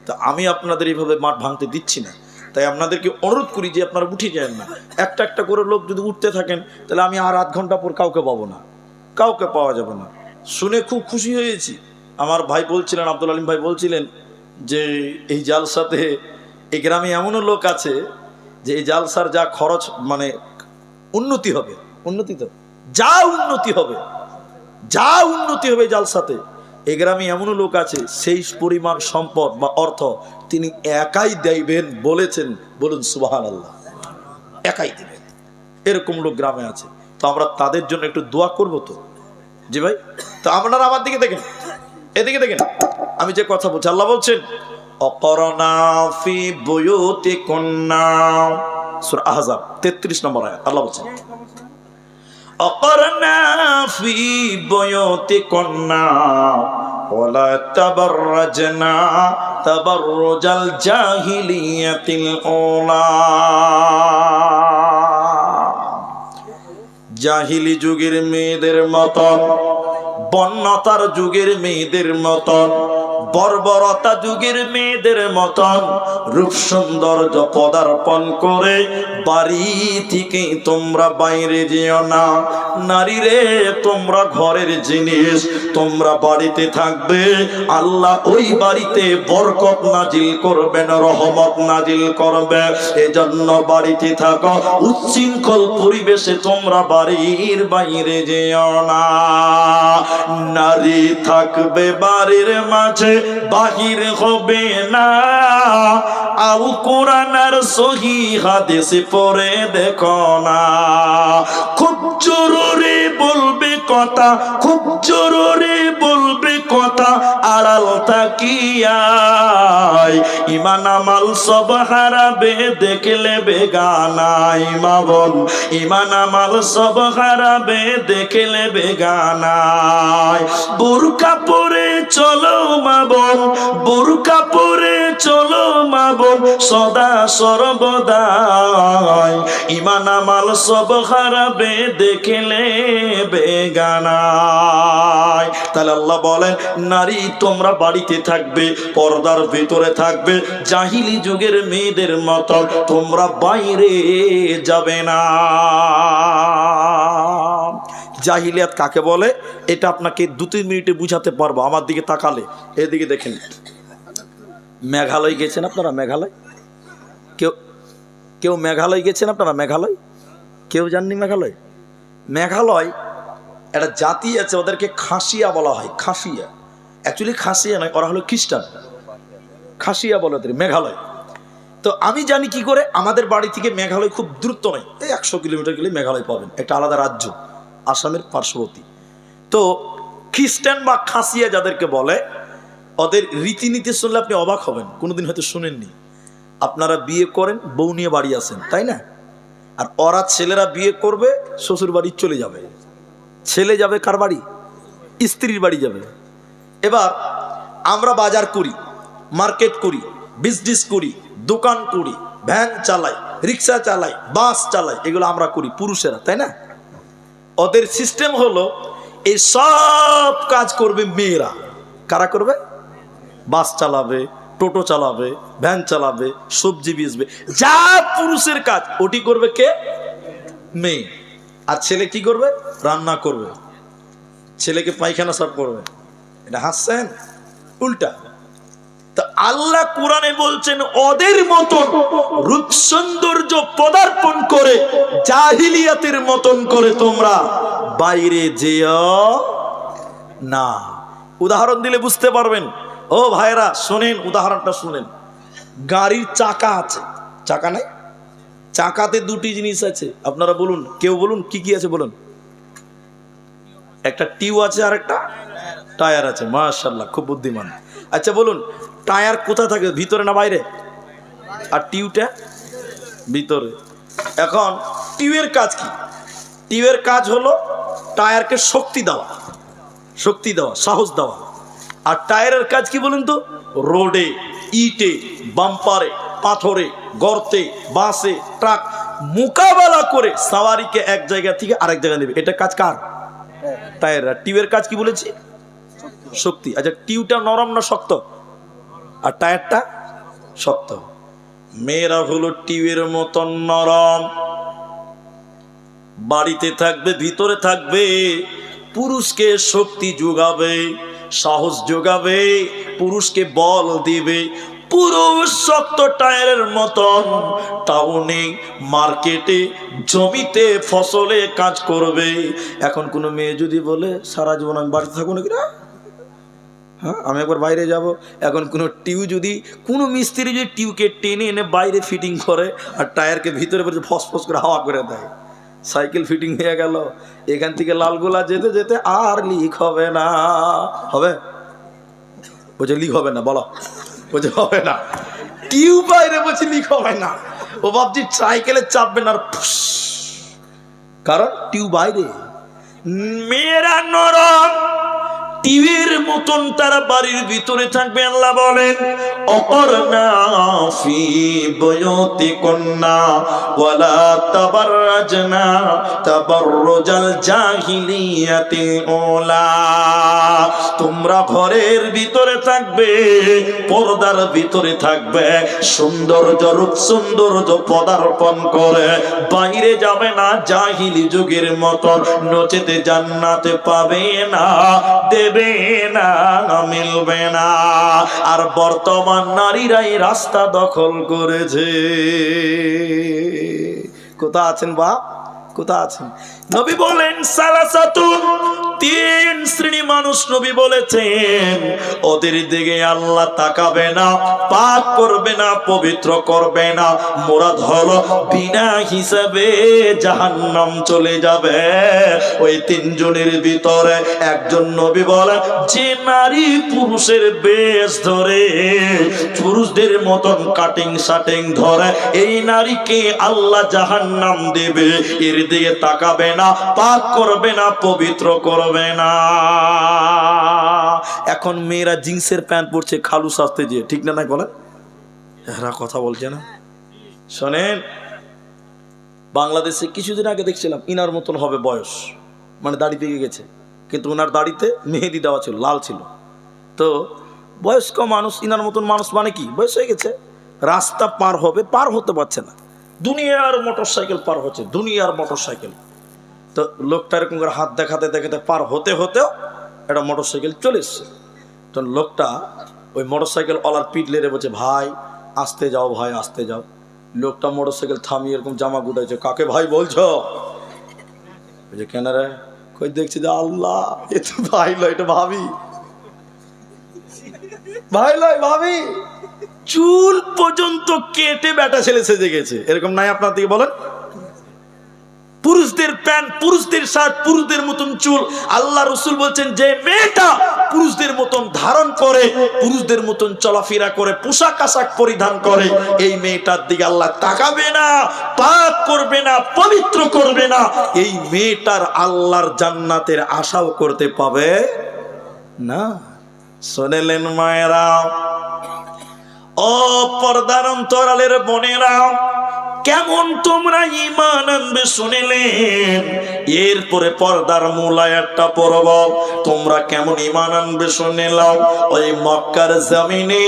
তা আমি আপনাদের এইভাবে মাঠ ভাঙতে দিচ্ছি না। তাই আপনাদেরকে অনুরোধ করি যে আপনারা উঠে যান না। একটা একটা করে লোক যদি উঠতে থাকেন তাহলে আমি আর আধ ঘন্টা পর কাউকে পাবো না, কাউকে পাওয়া যাবে না। শুনে খুব খুশি হয়েছি। আমার ভাই বলছিলেন, আব্দুল আলিম ভাই বলছিলেন যে এই জালসাতে এই গ্রামে এমনও লোক আছে যে এই জালসার যা খরচ, মানে উন্নতি হবে, উন্নতি তো যা উন্নতি হবে, যা উন্নতি হবে জালসাতে, এই গ্রামে এমনও লোক আছে সেই পরিমাণ সম্পদ বা অর্থ তিনি একাই দেবেন বলেছেন। বলুন সুবহানাল্লাহ। একাই দেবেন, এরকম লোক গ্রামে আছে। তো আমরা তাদের জন্য একটু দোয়া করব তো। জি ভাই, তো আপনারা আমার দিকে দেখেন, এদিকে দেখেন, আমি যে কথা বলছি, আল্লাহ বলছেন অকরনা ফি বুয়ুতিকুন্না, সূরা আহজাব 33 নম্বর আয়াত। আল্লাহ বলছেন অকরনা ফি বুয়ুতিকুন্না ওয়ালা তাবাররাজনা তাবাররুজাল জাহিলিয়াতিল উলা। জাহিলি যুগের মেয়েদের মতন, বন্যতার যুগের মেয়েদের মতন, বর্বরতা যুগের মেয়েদের মতন রূপ সৌন্দর্য পদার্পণ করে বাড়ি থেকে তোমরা বাইরে যেও না। নারী রে, তোমরা ঘরের জিনিস, তোমরা বাড়িতে থাকবে, আল্লাহ ওই বাড়িতে বরকত নাজিল করবেন, রহমত নাজিল করবে। এজন্য বাড়িতে থাকো, উচ্ছৃঙ্খল পরিবেশে তোমরা বাড়ির বাইরে যেও না। নারী থাকবে বাড়ির মাঝে, বাহির হবে না। আল কোরআন আর সহি হাদিস পড়ে দেখো না। খুব জরুরি বলবে কথা, খুব জরুরি বলবে কথা, আড়াল তাকিয়ায় ইমান আমাল সব হারাবে দেখলে বেগানায়। মা বল, ইমান আমাল সব হারাবে দেখলে বেগানায়। বোরকা পরে চলো মা বোন, বোরকা পরে চলো মা বোন, সদা সর্বদাই ইমান আমাল সব হারাবে দেখলে বেগানায়। তাহলে আল্লাহ বলেন, নারী তোমরা বাড়িতে থাকবে, পর্দার ভিতরে থাকবে, জাহিলি যুগের মেয়েদের মতো তোমরা বাইরে যাবে না। জাহিলিয়াত কাকে বলে এটা আপনাকে 2-3 মিনিটে বুঝাতে পারবো। আমার দিকে তাকালে, এদিকে দেখেন। মেঘালয় গেছেন আপনারা? মেঘালয় কেউ কেউ মেঘালয় গেছেন আপনারা? মেঘালয় কেউ যাননি? মেঘালয়, মেঘালয় একটা জাতি আছে, ওদেরকে খাসিয়া বলা হয়। খাসিয়া, অ্যাকচুয়ালি খাসিয়া নয়, ওরা হলো খ্রিস্টান। খাসিয়া বলে ওদের মেঘালয়। তো আমি জানি কি করে, আমাদের বাড়ি থেকে মেঘালয় খুব দূরত্ব নয়, এই 100 কিলোমিটার গেলে মেঘালয় পাবেন, একটা আলাদা রাজ্য, আসামের পার্শ্ববর্তী। তো খ্রিস্টান বা খাসিয়া যাদেরকে বলে, ওদের রীতিনীতি শুনলে আপনি অবাক হবেন, কোনোদিন হয়তো শুনেননি। আপনারা বিয়ে করেন, বউ নিয়ে বাড়ি আসেন, তাই না? আর ওরা ছেলেরা বিয়ে করবে, শ্বশুর বাড়ি চলে যাবে। ছেলে যাবে কার বাড়ি? স্ত্রীর বাড়ি যাবে। এবার আমরা বাজার করি, মার্কেট করি, বিজনেস করি, দোকান করি, ভ্যান চালাই, রিক্সা চালাই, বাস চালাই, এগুলো আমরা করি পুরুষেরা, তাই না? ওদের সিস্টেম হলো এই সব কাজ করবে মেয়েরা। কারা করবে? বাস চালাবে, টোটো চালাবে, ভ্যান চালাবে, সবজি বেচবে, যা পুরুষের কাজ ওটি করবে কে? মেয়ে। আর ছেলে কি করবে? রান্না করবে, ছেলেকে পায়খানা সাফ করবে। এটা হাসছেন? উল্টা। তা আল্লাহ কোরআনে বলছেন, ওদের মতন রূপ সৌন্দর্য পদার্পণ করে জাহিলিয়াতের মতন করে তোমরা বাইরে যেও না। উদাহরণ দিলে বুঝতে পারবেন। ও ভাইরা শুনেন, উদাহরণটা শুনেন। গাড়ির চাকা আছে, চাকা নাই? চাকাতে 2টি জিনিস আছে, আপনারা বলুন, কেউ বলুন কি কি আছে বলুন। একটা টিউ আছে আর একটা টায়ার আছে। মাশাআল্লাহ, খুব বুদ্ধিমান। আচ্ছা বলুন, টায়ার কোথা থাকে, ভিতরে না বাইরে? আর টিউটা ভিতরে। এখন টিউবের কাজ কি? টিউবের কাজ হলো টায়ারকে শক্তি দেওয়া, সাহস দেওয়া। আর টায়ারের কাজ কি বলুন তো? রোডে, ইটে, বাম্পারে, পাথরে, গর্তে, বাসে, ট্রাক মোকাবেলা করে সাওয়ারিকে এক জায়গা থেকে আরেক জায়গায় নেবে। এটা কাজ কার? টায়ার। আর টিউবের কাজ কি বলেছি? শক্তি। আচ্ছা, টিউবটা নরম না শক্ত? আর টায়ারটা শক্ত। মেয়েরা হলো টিউবের মতন নরম, বাড়িতে থাকবে, ভিতরে থাকবে, পুরুষকে শক্তি যোগাবে, সাহস যোগাবে, পুরুষকে বল দিবে। পুরুষ শক্ত টায়ারের মতন টাউনে, মার্কেটে, জমিতে, ফসলে কাজ করবে। এখন কোনো মেয়ে যদি বলে সারা জীবন আমি বাড়িতে থাকবো নাকি, না হ্যাঁ আমি একবার বাইরে যাব, এখন কোনো টিউ যদি, কোনো মিস্ত্রি যদি টিউকে টেনে এনে বাইরে ফিটিং করে আর টায়ারকে ভিতরে বসে ফসফস করে হাওয়া করে দেয়, সাইকেল ফিটিং হয়ে গেল, এখান থেকে লালগোলা যেতে যেতে আর লিক হবে না। হবে? বলছে লিক হবে না, বলো। বলছে হবে না, টিউব বাইরে বলছে লিক হবে না। ও ভাবছি সাইকেলে চাপবেন আর কারণ টিউব বাইরে। মেয়েরা নরম, টিউবের মতন তারা বাড়ির ভিতরে থাকবে। আল্লাহ বলেন অকরনা ফি বুয়ুতিকুন্না ওয়ালা তাবাররাজনা তাবাররুজাল জাহিলিয়াতিল উলা। তোমরা ঘরের ভিতরে থাকবে, পর্দার ভিতরে থাকবে, সৌন্দর্য পদার্পণ করে বাইরে যাবে না জাহিলি যুগের মতন, নচেতে জান্নাতে পাবে না, দেবে না, মিলবে না। আর বর্তমান নারীরাই রাস্তা দখল করেছে। কোথায় আছেন বাপ, কোথায় আছেন? নবী বলেন সালাসাতু, তিন শ্রেণী মানুষ নবী বলেছেন ওদের দিকে আল্লাহ তাকাবে না, পাক করবে না, পবিত্র করবে না। মুরাদ হলো বিনা হিসাবে জাহান্নাম চলে যাবে। ওই তিনজনের ভিতরে একজন নবী বলেন যে নারী পুরুষের বেশ ধরে, পুরুষদের মতন কাটিং শাটিং ধরে, এই নারীকে আল্লাহ জাহান্নাম দেবে। এর দিকে তাকাবে না, পাক করবে না, পবিত্র করবে না। এখন মেয়েরা জিন্সের প্যান্ট পরছে খালু সাজতে যে, ঠিক না নাই বলেন? এরা কথা বলছে না। শোনেন, বাংলাদেশে কিছুদিন আগে দেখছিলাম ইনার মতন হবে বয়স, মানে দাড়ি পেকে গেছে, কিন্তু ওনার দাড়িতে মেহেদি দেওয়া ছিল, লাল ছিল। তো বয়স্ক মানুষ, ইনার মতন মানুষ মানে কি বয়স হয়ে গেছে, রাস্তা পার হবে, পার হতে পারছে না, দুনিয়ার মোটর সাইকেল পার হচ্ছে, দুনিয়ার মোটর সাইকেল। তো লোকটা এরকম করে হাত দেখাতে দেখাতে পার হতে হতেও একটা মোটর সাইকেল চলে এসছে। তো লোকটা ওই মোটর সাইকেল ওলার পিঠ লেড়ে বলছে ভাই আসতে যাও, ভাই আসতে যাও। লোকটা মোটর সাইকেল থামিয়ে এরকম জামা গুটাইছে, কাকে ভাই বলছো? বলছে কেন রে? কই দেখছি যে আল্লাহ, এ তো ভাই লয়, এটা ভাবি, ভাই লয় ভাবি। চুল পর্যন্ত কেটে বেটা ছেলে সেজে গেছে, এরকম নাই আপনার দিকে বলেন? পুরুষদের প্যান্ট, পুরুষদের শার্ট, পুরুষদের মতন চুল। আল্লাহ রসুল বলছেন যে মেয়েটা পুরুষদের মতন ধারণ করে, পুরুষদের মতন চলাফেরা করে, পোশাক আশাক পরিধান করে, এই মেয়েটার দিকে আল্লাহ তাকাবে না, পাক করবে না, পবিত্র করবে না। এই মেয়েটার আল্লাহর জান্নাতের আশাও করতে পাবে না। শুনেলেন মায়েরা, ও পর্দার অন্তরালের বোনেরা, কেমন তোমরা ঈমান আনবে শুনিলেন। এরপরে পর্দার মূল আয়াতটা পড়ব, তোমরা কেমন ঈমান আনবে শুনিলাম। ওই মক্কার জমিনে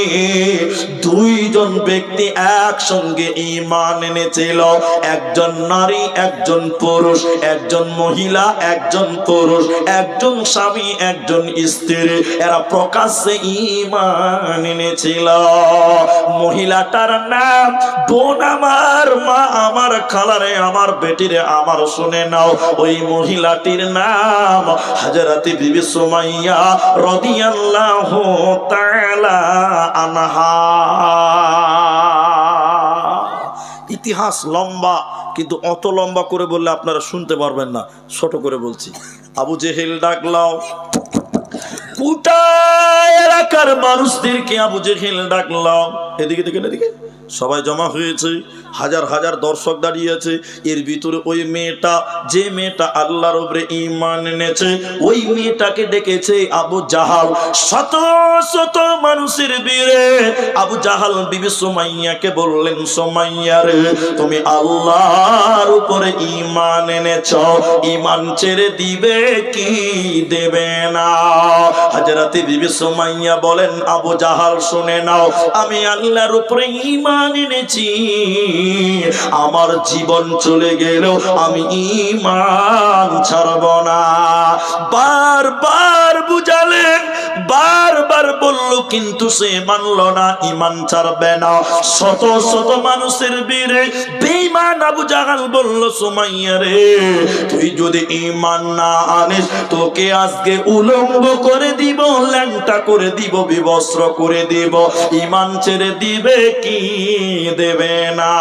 দুইজন ব্যক্তি একসঙ্গে ঈমান এনেছিল, একজন নারী একজন পুরুষ, একজন মহিলা একজন পুরুষ, একজন স্বামী একজন স্ত্রী। এরা প্রকাশ্যে ঈমান এনেছিল। মহিলাটার নাম বোন আমার, মা আমার, খালারে আমার, বেটিরে আমার, শুনে নাও। ওই মহিলাটির নাম হযরত বিবি সুমাইয়া রাদিয়াল্লাহু তাআলা আনহা। ইতিহাস লম্বা, কিন্তু অত লম্বা করে বললে আপনারা শুনতে পারবেন না, ছোট করে বলছি। আবু জেহেল ডাকলাও, গোটা এলাকার মানুষদেরকে আবু জেহেল ডাকলাম, এদিকে দেখেন, এদিকে সবাই জমা হয়েছে, হাজার হাজার দর্শক দাঁড়িয়ে আছে। এর ভিতরে ওই মেয়েটা, যে মেয়েটা আল্লাহর উপরে ঈমান এনেছে, ওই মেয়েটাকে ডেকেছে আবু জাহাল। শত শত মানুষের ভিড়ে আবু জাহাল বিবি সুমাইয়াকে বললেন, সুমাইয়া রে, তুমি আল্লাহর উপরে ঈমান এনেছো, ঈমান ছেড়ে দিবে কি দেবে না? হযরতে বিবি সুমাইয়া বলেন, আবু জাহাল শুনে নাও, আমি আল্লাহর উপরে ঈমান এনেছি, আমার জীবন চলে গেলেও আমি ঈমান ছাড়ব না। বারবার বুঝালেন, বারবার বলল, কিন্তু সে মানল না, ঈমান ছাড়বে না। শত শত মানুষের ভিড়ে বেঈমান আবু জাহাল বলল, সুমাইয়া রে, তুই যদি ঈমান না আনিস, তোকে আজকে উলঙ্গ করে দিব, ল্যাংটা করে দিব, বিবস্ত্র করে দিব। ঈমান ছেড়ে দিবে কি দেবে না?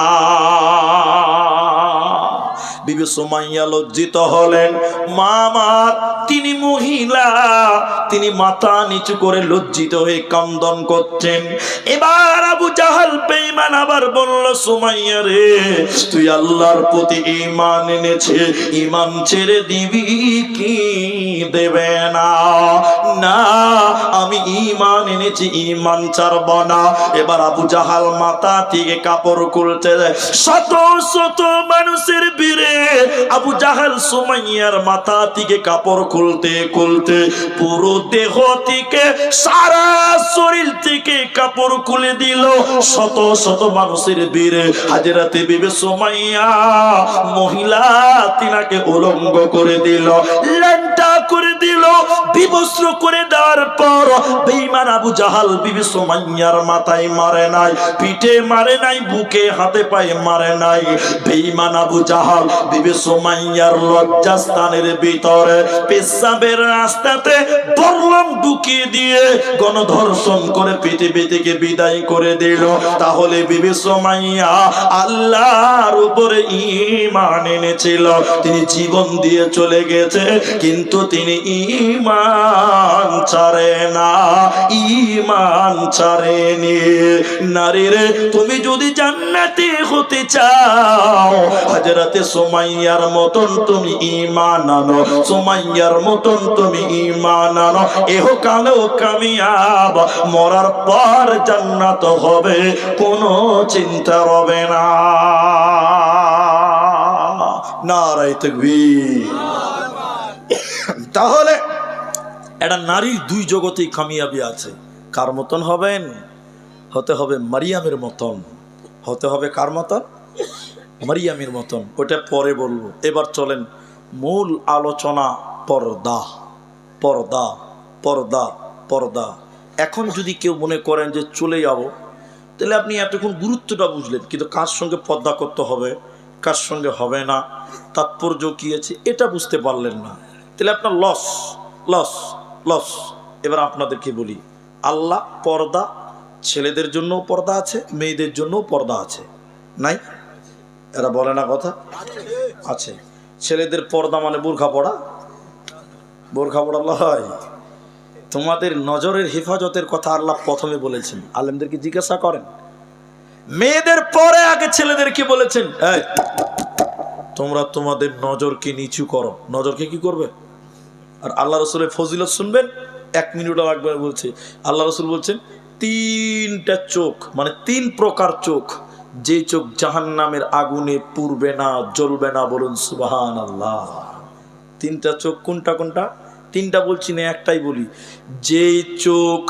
বিবি সুমাইয়া লজ্জিত হলেন। মা তিনি মহিলা, তিনি মাথা নিচু করে লজ্জিত হয়ে কান্দন করছেন। এবার আবু জাহাল বেঈমান আবার বলল, সুমাইয়া রে, তুই আল্লাহর প্রতি ঈমান এনেছে, ঈমান ছেড়ে দিবি কি দেবে না? না, আমি ঈমান এনেছি, ঈমান ছাড়ব না। এবার আবু জাহাল মাথা থেকে কাপড় খুলতে যায়। শত শত মানুষের ভিড়ে আবু জাহাল সুমাইয়ার মাথা থেকে কাপড় খুলতে খুলতে পুরো দেহ থেকে, সারা শরীর থেকে কাপড় খুলে দিল। শত শত মানুষের ভিড়ে হযরতে বিবি সুমাইয়া মহিলা তিনাকে উলঙ্গ করে দিল, ল্যাংটা করে দিল, বিবস্ত্র করে দেওয়ার পর বেঈমান আবু জাহাল বিবি সুমাইয়ার মাথায় মারে নাই, পিঠে মারে নাই, বুকে হাতে পায়ে মারে নাই। বেঈমান আবু জাহাল বিবি সুমাইয়ার লজ্জাস্থানের ভিতরে পেশাবের রাস্তাতে বর্লম ঢুকিয়ে দিয়ে গণধর্ষণ করে পৃথিবী থেকে বিদায় করে দিল। তাহলে বিবি সুমাইয়া আল্লাহর উপরে ঈমান এনেছিল, তিনি জীবন দিয়ে চলে গেছে, কিন্তু তিনি ঈমান ছাড়ে না, ঈমান ছাড়েনি। নারীরে, তুমি যদি জান্নাতি হতে চাও, হযরতে সুমাইয়ার মতন তুমি ঈমান আনো, সুমাইয়ার মতন তুমি ঈমান আনো, ইহকালেও কামিয়াব, মরার পর জান্নাত হবে, কোনো চিন্তা হবে না। নারায়ে তাকবীর। তাহলে এটা নারীর দুই জগতেই কামিয়াবি আছে। কার মতন হবেন? হতে হবে মারিয়ামের মতন। হতে হবে কার মতন? মারিয়ামের মতন। ওটা পরে বলবো। এবার চলেন মূল আলোচনা, পর্দা। পর্দা, পর্দা, পর্দা। এখন যদি কেউ মনে করেন যে চলে যাব, তাহলে আপনি এতক্ষণ গুরুত্বটা বুঝলেন, কিন্তু কার সঙ্গে পর্দা করতে হবে, কার সঙ্গে হবে না, তাৎপর্য কি আছে, এটা বুঝতে পারলেন না, তাহলে আপনার লস, লস, লস। এবার আপনাদেরকে বলি, আল্লাহ পর্দা, ছেলেদের জন্যও পর্দা আছে, মেয়েদের জন্যও পর্দা আছে, নাই? এরা বলে না কথা? আছে। ছেলেদের পর্দা মানে বোরখা পড়া, বোরখা পড়া হয়। তোমাদের নজরের হেফাজতের কথা আল্লাহ প্রথমে বলেছেন, আলেমদেরকে জিজ্ঞাসা করেন। মেয়েদের পরে আগে ছেলেদেরকে বলেছেন, এই তোমরা তোমাদের নজরকে নিচু করো। নজরকে কি করবে? আর আল্লাহ রসুলের ফজিলত শুনবেন, 1 মিনিট লাগবে। বলছে আল্লাহ রসুল বলছেন, 3টা চোখ, মানে 3 প্রকার চোখ, যে চোখ জাহান্নামের আগুনে পুড়বে না, জ্বলবে না। বলুন সুবহানাল্লাহ। 3টা চোখ কোনটা কোনটা? 3টা বলছি না, একটাই বলি। যে চোখ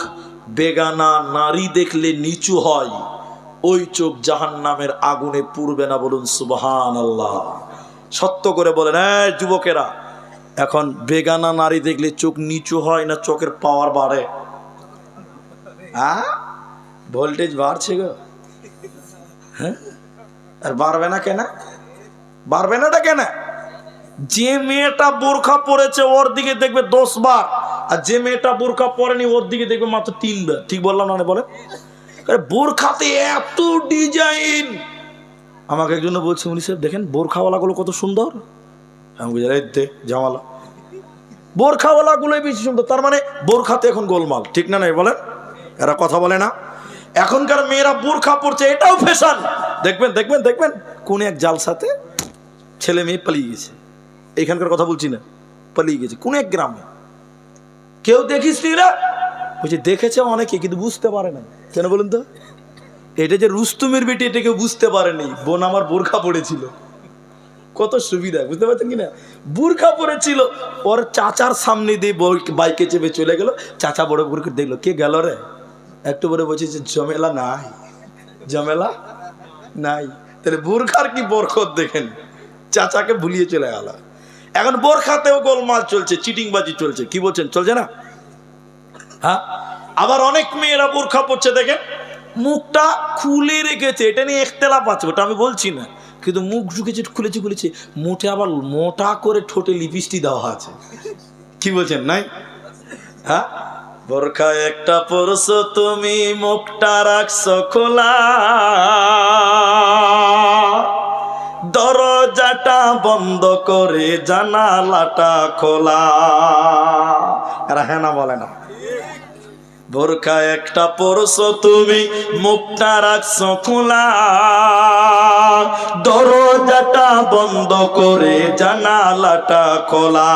বেগানা নারী দেখলে নিচু হয়, ওই চোখ জাহান্নামের আগুনে পুড়বে না। বলুন সুবহানাল্লাহ। সত্য করে বলেন, যুবকেরা, এখন বেগানা নারী দেখলে চোখ নিচু হয় না চোখের পাওয়ার বাড়ে? ভোল্টেজ বাড়ছে গো। হ্যাঁ, আর বাড়বে না কেন? বাড়বে নাটা কেন? যে মেয়েটা বোরখা পরেছে ওর দিকে দেখবে 10 বার, আর যে মেয়েটা বোরখা পরেনি ওর দিকে দেখবে মাত্র 3 বার। ঠিক বললাম না? বলে বোরখাতে এত ডিজাইন। আমাকে একজন বলছে, উনি সাহেব দেখেন বোরখাওয়ালাগুলো কত সুন্দর। আমি বুঝলাম, দে জামালা বোরখাওয়ালা গুলোই বেশি সুন্দর। তার মানে বোরখাতে এখন গোলমাল, ঠিক না? নাই বলেন, এরা কথা বলে না। এখনকার মেয়েরা বোরখা পরছে, এটাও ফ্যাশন। দেখবেন দেখবেন দেখবেন কোন এক জালসাতে ছেলে মেয়ে পালিয়ে গেছে, এইখানকার কথা বলছি না, পালিয়ে গেছে কোন এক গ্রামে। কেউ দেখিস না বলছি, দেখেছে অনেকে কিন্তু বুঝতে পারে না। কেন বলুন তো? এটা যে রুস্তুমের বেটি, এটা কেউ বুঝতে পারেনি। বোন আমার বোরখা পড়েছিল, কত সুবিধা, বুঝতে পারছেন কিনা? বোরখা পড়েছিল, ওর চাচার সামনে দিয়ে বাইকে চেপে চলে গেল। চাচা বড় বোরখা দেখলো, কে গেল রে? একটু বড় বলছে যে ঝামেলা নাই, ঝামেলা নাই। তাহলে বোরখার কি বরকত দেখেন, চাচাকে ভুলিয়ে চলে গেল। এখন বোরখাতেও গোলমাল চলছে, চিটিংবাজি চলছে, কি বলছেন, চলছে না? হ্যাঁ, আবার অনেক মেয়েরা বোরখা পরছে, দেখেন মুখটা খুলে রেখেছে। এটা নিয়ে ইখতিলাফ আছে, ওটা আমি বলছি না, কিন্তু মুখ ঢুকেছে, খুলেছে খুলেছে, মুঠে আবার মোটা করে ঠোঁটে লিপস্টিক দেওয়া আছে। কি বলছেন, নাই? হ্যাঁ, বোরখা একটা পরছো তুমি, মুখটা রাখছো খোলা, দরজাটা বন্ধ করে জানালাটা খোলা। এরা হ্যাঁ না বলে না? বোরখা একটা পরছো তুমি, মুখটা রাখছো খোলা, দরজাটা বন্ধ করে জানালাটা খোলা।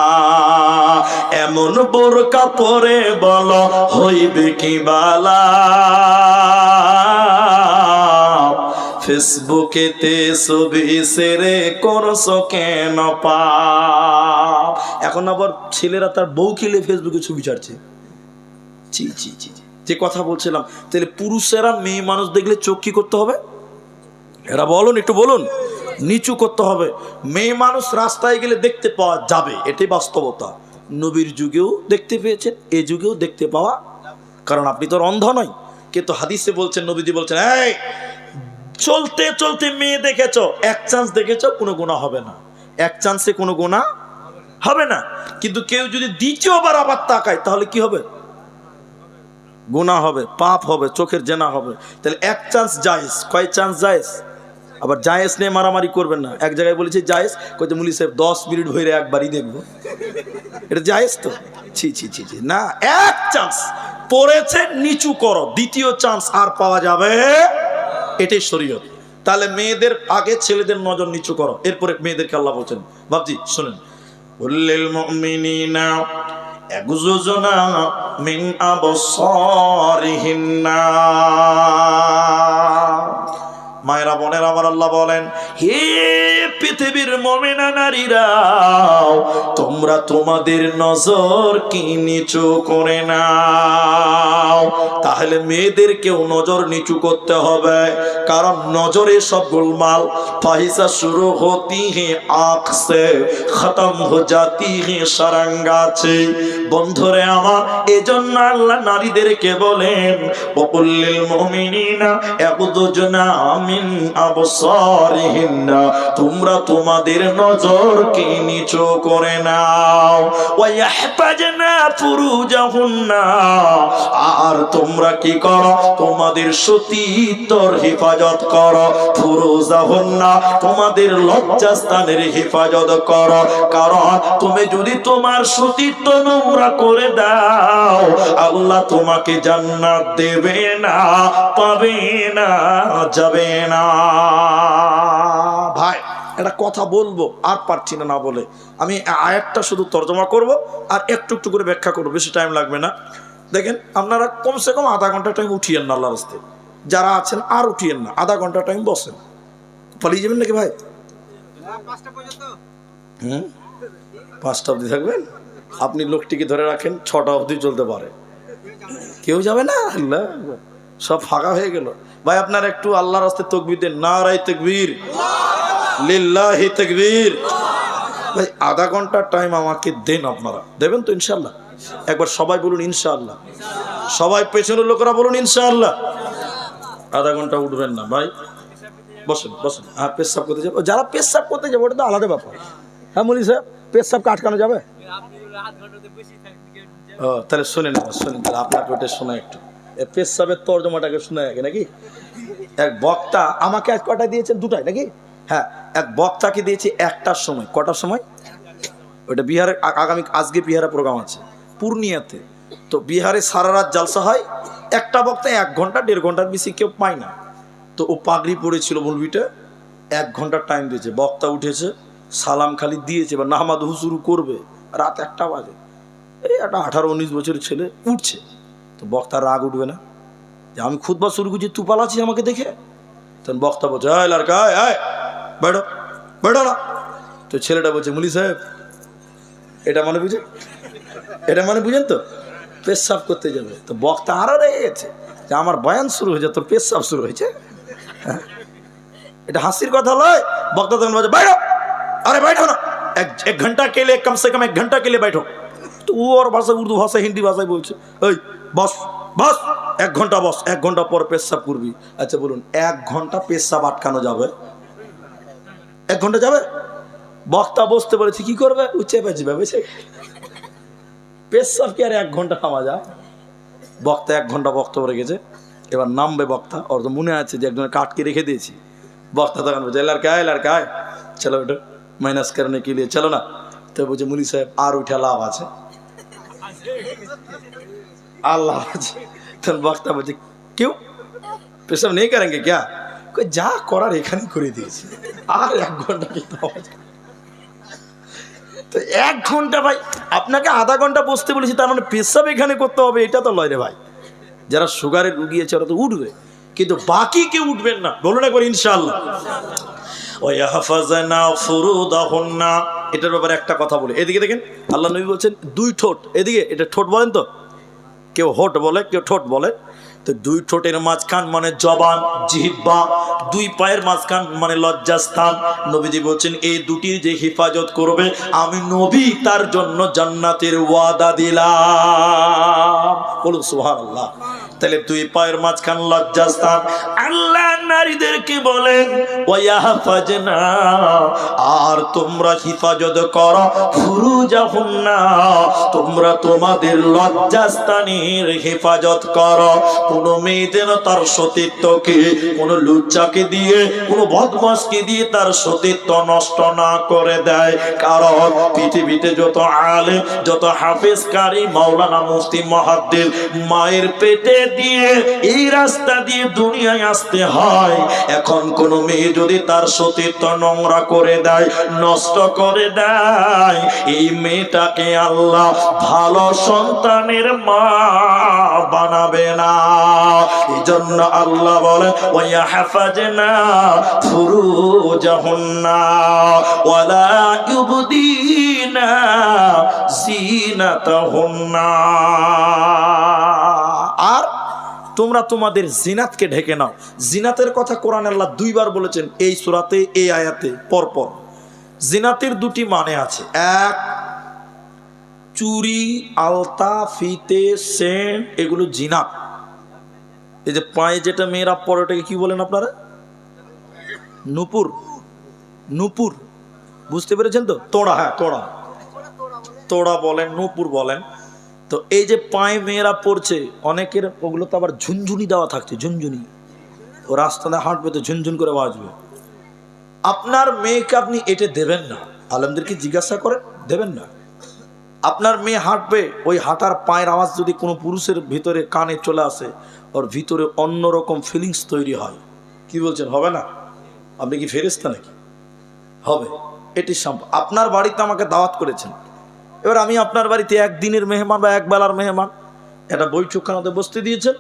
এমন বোরখা পরে বলো হইবে কি বালা, ফেসবুকেতে ছবি ছেড়ে করছো কেন পাপ। এখন আবার ছেলেরা তার বউ খেলে ফেসবুকে ছবি ছাড়ছে। জি জি জি, যে কথা বলছিলাম, তাহলে পুরুষেরা মেয়ে মানুষ দেখলে চোখ কি করতে হবে? এরা বলুন, একটু বলুন, নিচু করতে হবে। মেয়ে মানুষ রাস্তায় গেলে দেখতে পাওয়া যাবে, এটাই বাস্তবতা। নবীর যুগেও দেখতে পেয়েছেন, এই যুগেও দেখতে পাওয়া, কারণ আপনি তো অন্ধ নয়। কিন্তু হাদিসে বলছেন, নবীজি বলছেন, এই চলতে চলতে মেয়ে দেখেছো, এক চান্স দেখেছো, কোনো গুনাহ হবে না, এক চান্সে কোনো গুনাহ হবে না। কিন্তু কেউ যদি দ্বিতীয়বার আবার তাকায়, তাহলে কি হবে? গুনাহ হবে, পাপ হবে, চোখের জেনা হবে। তাহলে এক চান্স জায়েজ, কয় চান্স জায়েজ? আবার জায়েজ নিয়ে মারামারি করবেন না। এক জায়গায় বলেছে জায়েজ, কইতে মুলি সাহেব 10 মিনিট ধরে একবারই দেখবো, এটা জায়েজ তো? ছি ছি ছি ছি, না, এক চান্স পড়েছে, নিচু করো, দ্বিতীয় চান্স আর পাওয়া যাবে, এটাই শরীয়ত। তাহলে মেয়েদের আগে ছেলেদের নজর নিচু করো, এরপরে মেয়েদেরকে আল্লাহ বলছেন। বাবজি শুনেন, উল্লিল মুমিনিনা ইয়াগুযুনা মিন আবসারিহিন্না। মায়েরা বোনেরা আমার, আল্লাহ বলেন, হে পৃথিবীর মুমিনা নারীরা, তোমরা তোমাদের নজর কি নিচু করে নাও। তাহলে মেয়েদেরকেও নজর নিচু করতে হবে, কারণ নজরে সব গোলমাল। ফাহিসা শুরু হতি হে আঁখ সে, খতম হো জাতি হে সারাঙ্গাছে। বন্ধুরে আমার, এজন্য আল্লাহ নারীদেরকে বলেন, ওয়াকুল্লিল মুমিনিনা ইয়াগুযুনা মিন আবসারিহিন্না, তোমরা তোমাদের নজরকে নিচু করে নাও। ওয়া ইয়াহফাজনা ফুরুজাহুন্না, আর তোমরা কি করো? তোমাদের সতীত্বর হেফাজত করো। ফুরুজাহুন্না, তোমাদের লজ্জাস্থানের হেফাজত করো। কারণ তুমি যদি তোমার সতীত্ব নোংরা করে দাও, আল্লাহ তোমাকে জান্নাত দেবে না, পাবে না, যাবে না। ভাই একটা কথা বলবো, আর পারছি না না বলে, আমি আয়াতটা শুধু তর্জমা করব আর একটু একটু করে ব্যাখ্যা করবো, বেশি টাইম লাগবে না। দেখেন, আপনারা কমসে কম আধা ঘন্টা টাইম উঠিয়েন না, আল্লাহর রাস্তায় যারা আছেন আর উঠিয়েন না, আধা ঘন্টা টাইম বসেন। পালিয়ে যাবেন নাকি ভাই? 5টা অবধি থাকবেন? আপনি লোকটিকে ধরে রাখেন, 6টা অবধি চলতে পারে, কেউ যাবে না। আল্লাহ, সব ফাঁকা হয়ে গেল। ভাই আপনারা একটু আল্লাহর রাস্তায় তাকবীর দেন, নারায়ে তাকবীর, লিল্লাহি তাকবীর। ভাই আধা ঘন্টা টাইম আমাকে দেন, আপনারা দেবেন তো ইনশাআল্লাহ? একবার সবাই বলুন ইনশাআল্লাহ, সবাই পেছনের লোকেরা বলুন ইনশাআল্লাহ। আধা ঘন্টা উঠবেন না ভাই, বসেন বসেন। হ্যাঁ, পেশাব করতে যাবো, যারা পেশাব করতে যাবো ওটা তো আলাদা ব্যাপার। হ্যাঁ মলি সাহেব, পেশাবকে আটকানো যাবে? ও তাহলে শোনেন, শোনেন, তাহলে আপনাকে ওটা শোনা একটু, পেশাবের তর্জমাটাকে শোনা আগে নাকি। এক বক্তা আমাকে আজ কটা দিয়েছেন? 2টায় নাকি? হ্যাঁ, এক বক্তাকে দিয়েছি 1টার সময়। কটার সময়? ওইটা বিহারে আগামী আজকে বিহারে প্রোগ্রাম আছে পূর্ণিয়াতে। তো বিহারে সারা রাত জালসা হয়, একটা বক্তা 1 ঘন্টা 1.5 ঘন্টার বেশি কেউ পায় না। তো ও পাগড়ি পড়েছিল মৌলবিটা, 1 ঘন্টার টাইম দিয়েছে, বক্তা উঠেছে সালাম খালি দিয়েছে, এবার নামাজ শুরু করবে, রাত 1টা বাজে। এই একটা 18-19 বছরের ছেলে উঠছে, তো বক্তার রাগ উঠবে না যে আমি খুতবা শুরু করছি তুই পালাচ্ছিস আমাকে দেখে? তখন বক্তা বলছে আয় লড়কা আয় বেড়ো বেড়ো না। তো ছেলেটা বলছে মুলি সাহেব এটা মানে বুঝেন, এটা মানে বুঝেন তো পেশাব করতে যাবে। তো বক্তা আরো রেগে গেছে যে আমার বয়ান শুরু হয়েছে তোর পেশাব শুরু হয়েছে, এটা হাসির কথা নয়। বক্তা তখন বলছে बैठो, अरे बैठो ना, एक घंटा के लिए कम से कम 1 घंटा के लिए बैठो। तो वो और भाषा उर्दू भाषा हिंदी भाषाয় বলছে এই বস বস 1 ঘন্টা বস, 1 ঘন্টা পর পেশাব করবি। আচ্ছা বলুন 1 ঘন্টা পেশাব আটকানো যাবে? 1 ঘন্টা যাবে? বক্তা বসতে বলেছে কি করবে, উচ্চে পেয়েছে ভেবেছে পেশাব কি আর 1 ঘন্টা থামা যায়? বক্তা 1 ঘন্টা বক্তব্য রেখেছে, এবার নামবে বক্তা, ওর তো মনে আছে যে একজনের কাটকে রেখে দিয়েছি। বক্তা তখন বলছে लड़का है चलो बेटा माइनस करने के लिए चलो ना। तो बोझे मुली साहब আর উঠা লাভ আছে আল্লাহ আছে। তখন বক্তা বলছে क्यों पेशाब नहीं करेंगे क्या? कोई যা করার এখানেই করে দিয়েছি, আর 1 ঘন্টা কি থামা যায়? তো 1 ঘন্টা ভাই, আপনাকে আধা ঘন্টা বসতে বলেছি, তার মানে পেশাব এখানে করতে হবে, এটা তো লয় রে ভাই। যারা সুগারের রুগী আছে ওরা তো উঠবে, কিন্তু বাকি কেউ উঠবেন না, বলুন একবার ইনশাআল্লাহ। ওয়াহফাজনা ফুরুদাহুন্না, এটার ব্যাপারে একটা কথা বলি। এদিকে দেখেন আল্লাহ নবী বলছেন 2 ঠোঁট, এদিকে এটা ঠোঁট বলেন তো, কেউ হোট বলে কেউ ঠোঁট বলে। তো 2 ঠোঁটের মাঝখান মানে জবান জিহ্বা, 2 পায়ের মাঝখান মানে লজ্জাস্থান। নবীজি বলছেন এই দুটির যে হেফাজত করবে আমি নবী তার জন্য জান্নাতের ওয়াদা দিলাম, বলুন সুবহানাল্লাহ। তাহলে 2 পায়ের মাঝখান লজ্জাস্থান। আল্লাহ নারীদেরকে বলেন ওয়াহফাজনা, আর তোমরা হিফাজত করো ফুরুজাহুন্না, তোমরা তোমাদের লজ্জাস্থানের হেফাজত করো। কোন মেয়ে যেন তার সতীত্বকে কোন লুচ্চাকে দিয়ে কোন বদমাশকে দিয়ে তার সতীত্ব নষ্ট না করে দেয়। কারণ পৃথিবীতে যত আলেম যত হাফেজ কারি মাওলানা মুফতি মুহাদ্দিস মায়ের পেটে দিয়ে এই রাস্তা দিয়ে দুনিয়ায় আসতে হয়। এখন কোন মেয়ে যদি তার সতীত্ব নোংরা করে দেয় নষ্ট করে দেয়, এই মেয়েটাকে আল্লাহ ভালো সন্তানের মা বানাবে না। এই জন্য আল্লাহ বলে ওয়াহফাজনা ফুরুজাহুন্না ওয়ালা ইউবদিনা জিনাতাহুন্না, আর তোমরা তোমাদের জিনাতকে ঢেকে নাও। জিনাতের কথা কোরআন আল্লাহ 2 বার বলেছেন এই সূরাতে, এই আয়াতে পরপর। জিনাতের 2টি মানে আছে, এক চুরি আলতা ফিতে সেন্ট, এগুলো জিনাত। এই যে পায়ে যেটা মেয়েরা পরে ওটাকে কি বলেন আপনারা? নুপুর, নুপুর বুঝতে পেরেছেন তো? তোড়া, হ্যাঁ তোড়া, তোড়া বলেন নুপুর বলেন। তো এই যে পায়ে মেয়েরা পড়ছে অনেকের ওগুলো তো আবার ঝুনঝুনি দেওয়া থাকছে, ঝুনঝুনি, ও রাস্তাতে হাঁটবে তো ঝুনঝুন করে বাজবে। আপনার মেয়েকে আপনি এটা দেবেন না, আলেমদেরকে জিজ্ঞাসা করেন, দেবেন না। আপনার মেয়ে হাঁটবে, ওই হাঁটার পায়ের আওয়াজ যদি কোনো পুরুষের ভিতরে কানে চলে আসে, ওর ভিতরে অন্যরকম ফিলিংস তৈরি হয়। কি বলছেন, হবে না? আপনি কি ফেরেশতা নাকি? হবে। এটি সম্ভব। আপনার বাড়িতে আমাকে দাওয়াত করেছেন, এবার আমি আপনার বাড়িতে একদিনের মেহমান বা একবেলার মেহমান, একটা বৈঠকখানাতে বসতে দিয়েছেন,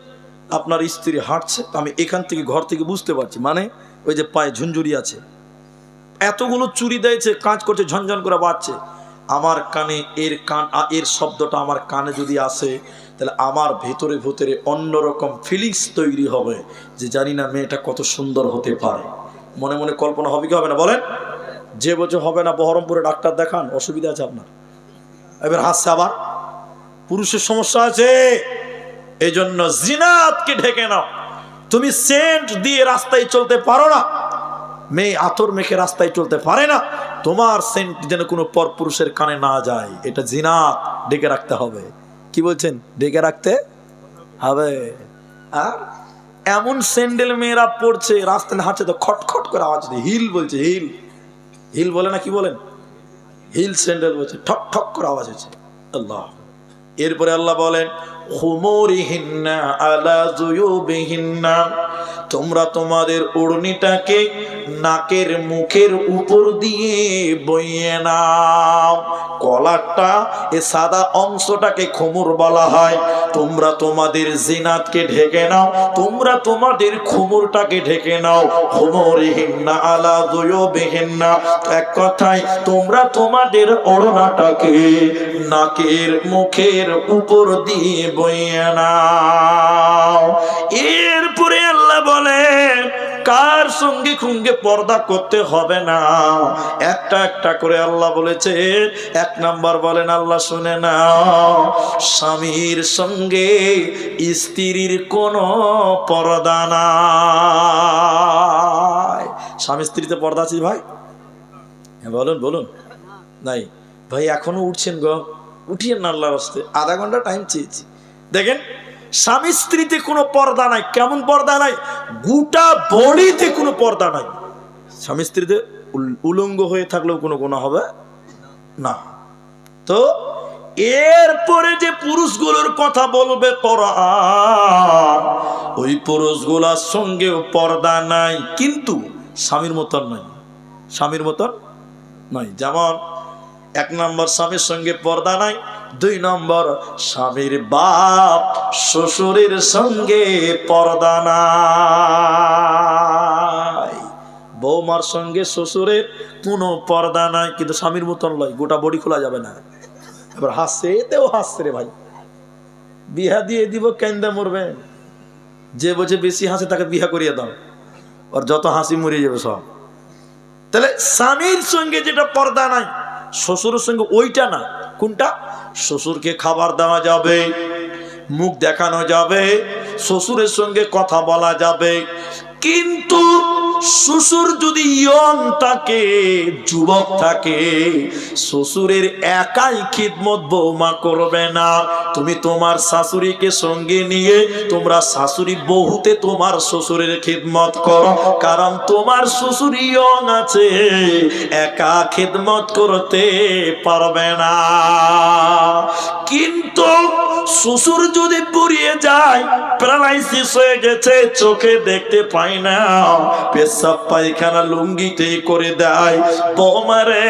আপনার স্ত্রী হাঁটছে, আমি এখান থেকে ঘর থেকে বুঝতে পারছি, মানে ওই যে পায়ে ঝুনঝুরি আছে, এতগুলো চুরি দিয়েছে, কাজ করছে, ঝনঝন করে বাজছে, আমার কানে এর শব্দটা আমার কানে যদি আসে, তাহলে আমার ভেতরে ভেতরে অন্যরকম ফিলিংস তৈরি হবে যে জানি না মেয়েটা কত সুন্দর হতে পারে। মনে মনে কল্পনা হবে কি হবে না বলেন? যে বছর হবে না বহরমপুরে ডাক্তার দেখান, অসুবিধা আছে আপনার। এবার হাসছে, আবার পুরুষের সমস্যা আছে, এই জন্য জিনাতকে ঢেকে নাও। তুমি সেন্ট দিয়ে রাস্তায় চলতে পারো না, মেয়ে আতর মেখে রাস্তায় চলতে পারে না, তোমার সেন্ট যেন কোনো পর পুরুষের কানে না যায়, এটা জিনাত, ডেকে রাখতে হবে। কি বলছেন? ডেকে রাখতে হবে। আর এমন স্যান্ডেল মেয়েরা পড়ছে, রাস্তায় হাঁটছে তো খটখট করে আওয়াজ দিয়ে, হিল বলছে, হিল, হিল বলে না, কি বলেন? হিল স্যান্ডেল বলছে, ঠক ঠক করে আওয়াজ হচ্ছে। আল্লাহ। এরপরে আল্লাহ বলেন খুমুরিহিন্না আলা জুয়ুবিহিন্না, তোমরা তোমাদের ওড়নিটাকে নাকের মুখের উপর দিয়ে বইয়ে নাও। কলারটা এ সাদা অংশটাকে খুমুর বলা হয়। তোমরা তোমাদের জিনাতকে ঢেকে নাও, তোমরা তোমাদের খুমুরটাকে ঢেকে নাও। খুমুরিহিন্না আলা জুয়ুবিহিন্না, এক কথায় তোমরা তোমাদের ওড়নাটাকে নাকের মুখের উপর দিয়ে বইয়ে নাও। এরপরে আল্লাহ বলেন কার সঙ্গে সঙ্গে পর্দা করতে হবে না, একটা একটা করে আল্লাহ বলেছে। এক নাম্বার বলেন আল্লাহ শুনে নাও, স্বামীর সঙ্গে স্ত্রীর কোনো পর্দা নাই। স্বামী স্ত্রীতে পর্দা আছে ভাই? হ্যাঁ বলুন বলুন। নাই ভাই, এখনো উঠছেন গো, উঠিয়ে না আল্লাহর রাস্তায়, আধা ঘন্টা টাইম চেয়েছি। দেখেন স্বামী স্ত্রীতে কোনো পর্দা নাই। কেমন পর্দা নাই? গোটা বডিতে কোনো পর্দা নাই। স্বামী স্ত্রীতে উলঙ্গ হয়ে থাকলেও কোনো গুনাহ হবে না। তো এরপরে যে পুরুষগুলোর কথা বলবে কোরআন, ওই পুরুষগুলোর সঙ্গেও পর্দা নাই, কিন্তু স্বামীর মতন নয়, স্বামীর মতন নয়। যেমন এক নম্বর স্বামীর সঙ্গে পর্দা নাই, দুই নম্বর স্বামীর বাপ শ্বশুরের সঙ্গে পর্দা নাই। বৌমার সঙ্গে শ্বশুরের কোনো পর্দা নাই, কিন্তু স্বামীর মতন নয়, গোটা বডি খোলা যাবে না। এবার হাসছে, এতেও হাসছে রে ভাই, বিহা দিয়ে দিব কেন্দে মরবে। যে বোঝে বেশি হাসে তাকে বিহা করিয়ে দাও, আর যত হাসি মরিয়ে যাবে সব। তাহলে স্বামীর সঙ্গে যেটা পর্দা নাই, শ্বশুরের সঙ্গে ওইটা না। কোনটা? শ্বশুরকে খাবার দেওয়া যাবে, মুখ দেখানো যাবে, শ্বশুরের সঙ্গে কথা বলা যাবে, কিন্তু শ্বশুর যদি ইয়ং থাকে, যুবক থাকে, শ্বশুরের একাই খিদমত বৌমা করবে না। তুমি তোমার শাশুড়িকে সঙ্গে নিয়ে তোমরা শাশুড়ি বহুতে তোমার শ্বশুরের খিদমত করো, কারণ তোমার শ্বশুর ইয়ং আছে, একা খিদমত করতে পারবে না। কিন্তু শ্বশুর যদি পুড়িয়ে যায়, প্যারালাইসিস হয়ে গেছে, চোখে দেখতে পায় না, পেশাব পায়খানা লুঙ্গিতে করে দেয়, বৌমারে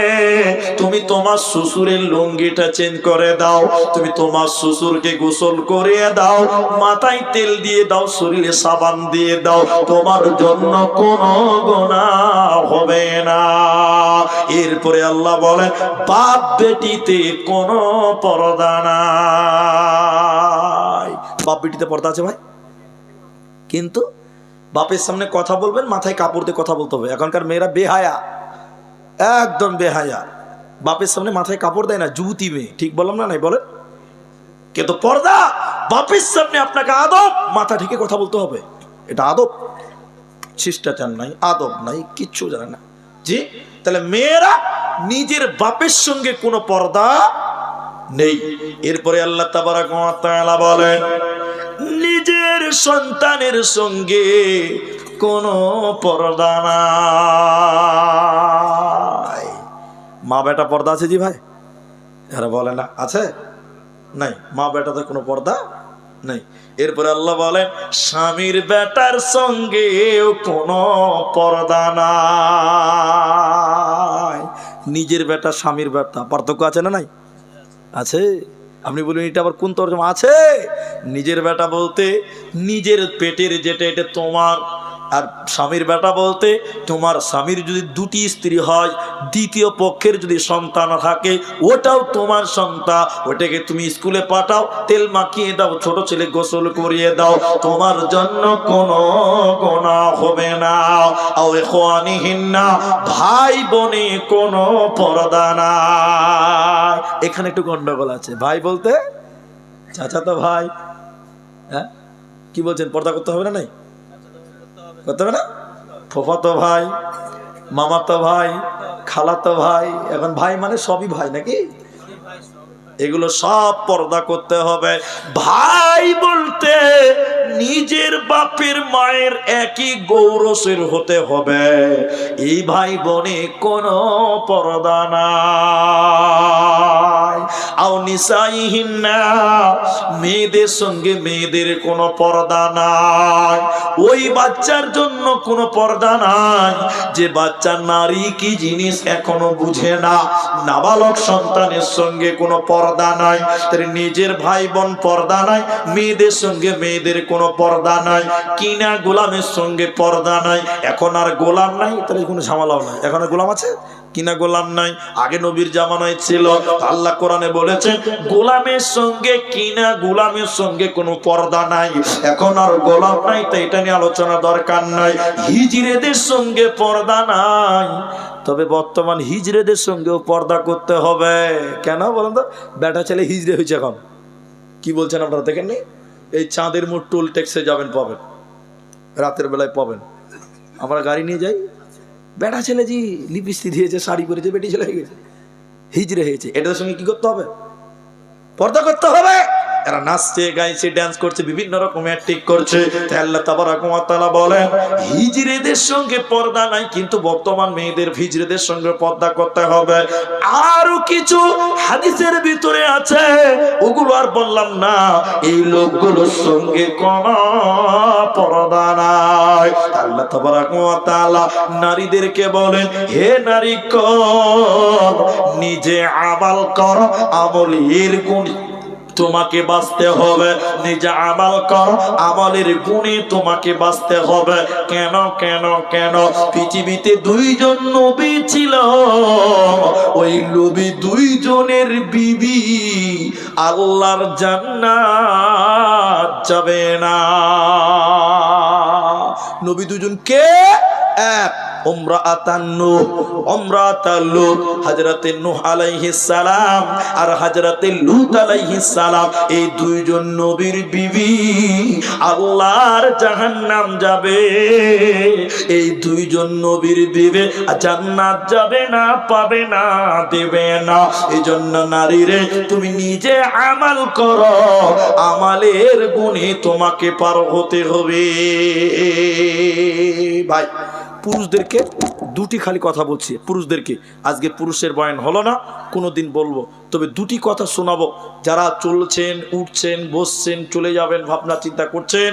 তুমি তোমার শ্বশুরের লুঙ্গিটা চেঞ্জ করে দাও, তুমি তোমার শ্বশুরকে গোসল করিয়ে দাও, মাথায় তেল দিয়ে দাও, শরীরে সাবান দিয়ে দাও, তোমার জন্য কোনো গুনাহ হবে না। এরপরে আল্লাহ বলে বাপ বেটিতে কোনো পর্দা নাই। বাপ বেটিতে পর্দা আছে ভাই, কিন্তু বাপের সামনে কথা বলবেন মাথায় কাপড় দিয়ে কথা বলতে হবে। এখনকার মেয়েরা বেহায়া, একদম বেহায়া, বাপের সামনে মাথায় কাপড় দেয় না, যুবতী মেয়ে। ঠিক বললাম না? নাই বলেন? কিন্তু পর্দা, বাপের সামনে আপনাকে আদব, মাথা ঢেকে কথা বলতে হবে। এটা আদব, শিষ্টাচার নাই, আদব নাই, কিচ্ছু জানে না। জি, তাহলে মেয়েরা নিজের বাপের সঙ্গে কোনো পর্দা নেই। এরপরে আল্লাহ তাবারাক ওয়া তাআলা বলেন নিজের সন্তানের সঙ্গে কোনো পর্দা নাই। মা বেটা পর্দা আছে জি ভাই? এরা বলে না আছে? নাই, মা বেটাতে কোনো পর্দা নাই। এরপরে আল্লাহ বলেন স্বামীর বেটার সঙ্গেও কোনো পর্দা নাই। নিজের বেটা স্বামীর বেটা পার্থক্য আছে না? নাই, আছে। আপনি বলুন এটা আবার কোন তরজমা? আছে। নিজের বেটা বলতে নিজের পেটের যেটা, এটা তোমার। আর স্বামীর বেটা বলতে তোমার স্বামীর যদি দুটি স্ত্রী হয়, দ্বিতীয় পক্ষের যদি সন্তান থাকে, ওটাও তোমার সন্তান, ওটাকে তুমি স্কুলে পাঠাও, তেল মাখিয়ে দাও, ছোট ছেলে গোসল করিয়ে দাও, তোমার জন্য কোনো গুনাহ হবে না। আও ইখওয়ানিহিন্না, ভাই বোনে কোনো পর্দা নাই। এখানে একটু গন্ডগোল আছে। ভাই বলতে চাচা তো ভাই, হ্যাঁ কি বলছেন? পর্দা করতে হবে না? নাই করতে হবে না? ফুফাতো ভাই, মামাতো ভাই, খালাতো ভাই, এখন ভাই মানে সবই ভাই নাকি? এগুলো সব পর্দা করতে হবে। ভাই বলতে নিজের বাপের মায়ের একই গৌরসের হতে হবে। এই ভাই বোনে কোনো পর্দা নাই। আও নিসাইহিন্না, মেয়েদের সঙ্গে মেয়েদের কোনো পর্দা নাই। ওই বাচ্চার জন্য কোনো পর্দা নাই যে বাচ্চা নারী কি জিনিস এখনো বুঝে না। নাবালক সন্তানের সঙ্গে কোনো পর্দা নাই, তার নিজের ভাই বোন পর্দা নাই, মেয়েদের সঙ্গে মেয়েদের কোনো পর্দা নাই, কিনা গোলামের সঙ্গে পর্দা নাই। এখন আর গোলাম নাই, তাহলে কোনো ঝামেলাও নাই। এখন আর গোলাম আছে, কিনা গোলাম নাই। আগে নবীর জামানায় ছিল। আল্লাহ কোরআনে বলেছেন গোলামের সঙ্গে কিনা গোলামের সঙ্গে কোনো পর্দা নাই। এখন আর গোলাম নাই, তাই এটা নিয়ে আলোচনা দরকার নাই। হিজড়েদের সঙ্গে পর্দা নাই, তবে বর্তমান হিজড়েদের সঙ্গেও পর্দা করতে হবে। কেন বলেন তো? বেটা ছেলে হিজড়ে হয়েছে। এখন কি বলছেন আপনারা দেখেননি? এই চাঁদের মোড় টোল ট্যাক্সে যাবেন, পাবেন, রাতের বেলায় পাবেন। আমরা গাড়ি নিয়ে যাই, বেটা ছেলে জি লিপস্টিক দিয়েছে, শাড়ি পরেছে, বেটি ছেলে হয়ে গেছে, হিজড়ে হয়েছে। এটার সঙ্গে কি করতে হবে? পর্দা করতে হবে। এরা নাচছে, গাইছে, ডান্স করছে, বিভিন্ন রকম অ্যাক্টিং করছে। আল্লাহ তাবারাক ওয়া তাআলা বলেন হিজড়েদের সঙ্গে পর্দা নাই, কিন্তু বর্তমান মেয়েদের হিজড়েদের সঙ্গে পর্দা করতে হবে। আরো কিছু হাদিসের ভিতরে আছে, ওগুলো আর বললাম না। এই লোকগুলোর সঙ্গে কোনো পর্দা নাই। আল্লাহ তাবারাক ওয়া তাআলা নারীদেরকে বলেন, হে নারী কর, নিজে আমাল কর, আমলের গুণ তোমাকে বাঁচতে হবে। নিজে আমাল কর, আমলের গুণে তোমাকে বাঁচতে হবে। কেন কেন কেন? পৃথিবীতে দুইজন নবী ছিল, ওই নবী দুইজনের বিবি আল্লাহর জান্নাত যাবে না। নবী দুজন কে? এক উমরাতান নূহ, উমরাতাল লূত, হযরতে নূহ আলাইহিস সালাম আর হযরতে লূত আলাইহিস সালাম। এই দুইজন নবীর বিবি আল্লাহর জাহান্নাম যাবে। এই দুইজন নবীর বিবি জান্নাত যাবে না, পাবে না, দেবে না। এজন্য নারীরে তুমি নিজে আমল করো, আমলের গুণে তোমাকে পার হতে হবে। ভাই পুরুষদেরকে দুটি খালি কথা বলছি, পুরুষদেরকে আজকে পুরুষের বয়ান হলো না, কোনোদিন বলবো, তবে দুটি কথা শোনাবো। যারা চলছেন, উঠছেন, বসছেন, চলে যাবেন ভাবনা চিন্তা করছেন,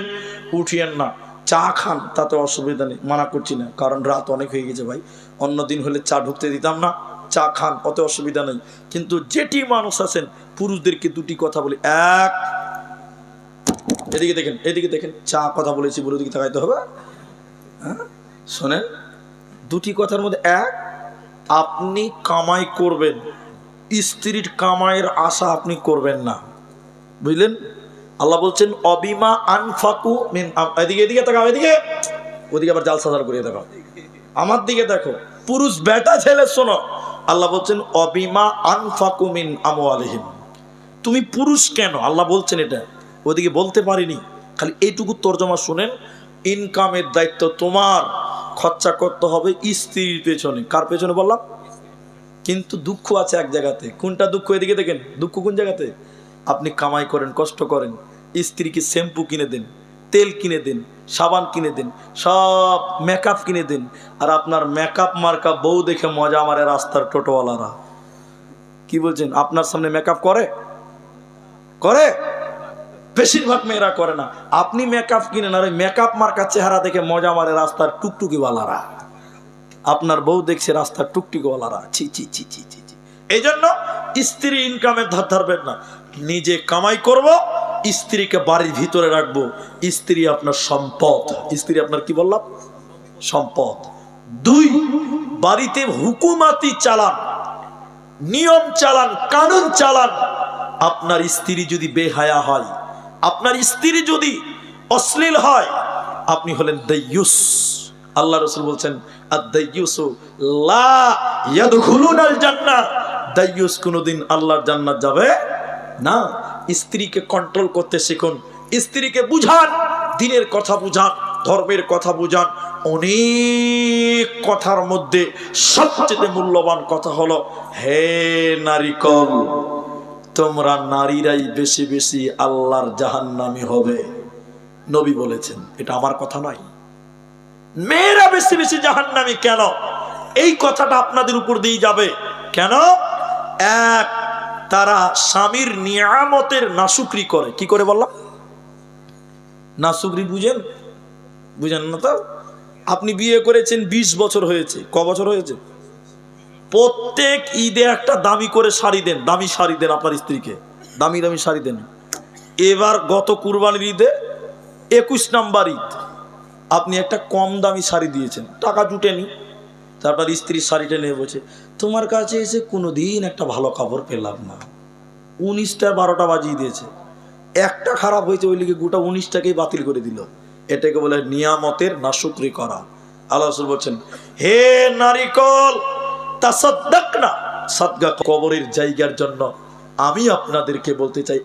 উঠিয়েন না। চা খান, তাতে অসুবিধা নেই, মানা করছি না, কারণ রাত অনেক হয়ে গেছে ভাই। অন্য দিন হলে চা ঢুকতে দিতাম না। চা খান, অত অসুবিধা নেই। কিন্তু যেটি মানুষ আছেন পুরুষদেরকে দুটি কথা বলি। এক, এদিকে দেখেন, এদিকে দেখেন, চা কথা বলেছি, বলে দিকে তাকাইতে হবে। হ্যাঁ শোনেন, দুটি কথার মধ্যে এক, আপনি কামাই করবেন, স্ত্রীর কামাইয়ের আশা আপনি করবেন না, বুঝলেন? আল্লাহ বলছেন অবিমা আনফাকু মিন, এদিকে এদিকে তাকাও, এদিকে ওদিকে আবার জাল সাজার করে দেখাও, আমার দিকে দেখো। পুরুষ বেটা ছেলে শোনো, আল্লাহ বলছেন অবিমা আনফাকু মিন আমওয়ালিহিম। তুমি পুরুষ কেন আল্লাহ বলছেন এটা, ওদিকে বলতে পারিনি, খালি এইটুকু তর্জমা শুনেন। ইনকামের দায়িত্ব তোমার, খরচা করতে হবে স্ত্রীর পেছনে। কার পেছনে বললাম? কিন্তু দুঃখ আছে এক জায়গাতে। কোনটা দুঃখ? এদিকে দেখেন, দুঃখ কোন জায়গাতে? আপনি কামাই করেন, কষ্ট করেন, স্ত্রীকে শ্যাম্পু কিনে দেন, তেল কিনে দেন, সাবান কিনে দেন, সব মেকআপ কিনে দেন, আর আপনার মেকআপ মার্কা বউ দেখে মজা মারে রাস্তার টোটোওয়ালারা। কি বলছেন? আপনার সামনে মেকআপ করে? করে? বেশিরভাগ মেয়েরা করে না। আপনি মেকআপ কিনেন, আর মেকআপ মার্কা চেহারা দেখে মজা মারে রাস্তার টুকটুকিওয়ালারা। আপনার বউ দেখছে রাস্তার টুকটুকিওয়ালারা। ছি ছি ছি ছি ছি। এই জন্য স্ত্রী ইনকামের ধার ধারবেন না। নিজে কামাই করব, স্ত্রীকে বাড়ির ভিতরে রাখবো। স্ত্রী আপনার সম্পদ। স্ত্রী আপনার কি বললাম? সম্পদ। দুই, বাড়িতে হুকুমাতি চালান, নিয়ম চালান, কানুন চালান। আপনার স্ত্রী যদি বেহায়া হয়, আপনার স্ত্রী যদি অশ্লীল হয়, আপনি হলেন দাইয়ুস। আল্লাহ রাসূল বলছেন আদ-দাইয়ুসু লা ইয়াদখুলুনাল জান্নাহ। দাইয়ুস কোনদিন আল্লাহর জান্নাত যাবে না। স্ত্রীকে কন্ট্রোল করতে শিখুন, স্ত্রীকে বুঝান, দ্বীনের কথা বুঝান, ধর্মের কথা বুঝান। অনেক কথার মধ্যে সবচেয়ে মূল্যবান কথা হলো, হে নারীকল, তোমরা নারীরাই বেশি বেশি আল্লাহর জাহান্নামী হবে। নবী বলেছেন, এটা আমার কথা নয়। মেয়েরা বেশি বেশি জাহান্নামী কেন, এই কথাটা আপনাদের উপর দিয়ে যাবে। কেন? এক, তারা স্বামীর নিয়ামতের নাশুকরি করে। কি করে বললাম? নাশুকরি বুঝেন? বুঝেন না তো? আপনি বিয়ে করেছেন 20 বছর হয়েছে, ক বছর হয়েছে? প্রত্যেক ঈদে একটা দামি করে শাড়ি দেন, দামি শাড়ি দেন আপনার স্ত্রীকে, দামি দামি শাড়ি দেন। এবার গত কুরবানির ঈদে 21 নাম্বার ঈদ আপনি একটা কম দামি শাড়ি দিয়েছেন, টাকা জুটেনি। তারপর স্ত্রীর শাড়িটা নিয়ে বলছে, তোমার কাছে এসে কোনোদিন একটা ভালো কাপড় পেলাম না। 19টা 12টা বাজিয়ে দিয়েছে, একটা খারাপ হয়েছে, ওই লিগে গোটা 19টাকেই বাতিল করে দিল। এটাকে বলে নিয়ামতের নাশুকরি করা। আল্লাহ রাসূল বলছেন, হে নারিকল তাসাদ্দাক না, সাদকা। কবরের জায়গার জন্য আমি আপনাদেরকে বলতে চাই,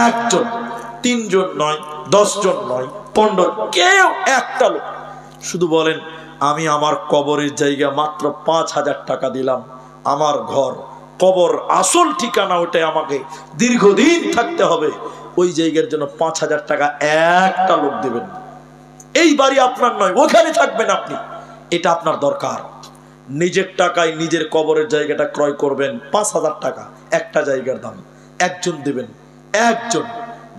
একজন, 3 জন নয়, 10 জন নয়, 15, কেউ একটা লোক শুধু বলেন, আমি আমার কবরের জায়গা মাত্র 5,000 টাকা দিলাম, আমার ঘর কবর আসল ঠিকানা, ওটাই আমাকে দীর্ঘদিন থাকতে হবে, ওই জায়গার জন্য 5,000 টাকা একটা লোক দেবেন। এই বাড়ি আপনার নয়, ওখানে থাকবেন আপনি, এটা আপনার দরকার। নিজের টাকায় নিজের কবরের জায়গাটা ক্রয় করবেন, 5,000 টাকা একটা জায়গার দাম, একজন দেবেন। একজন,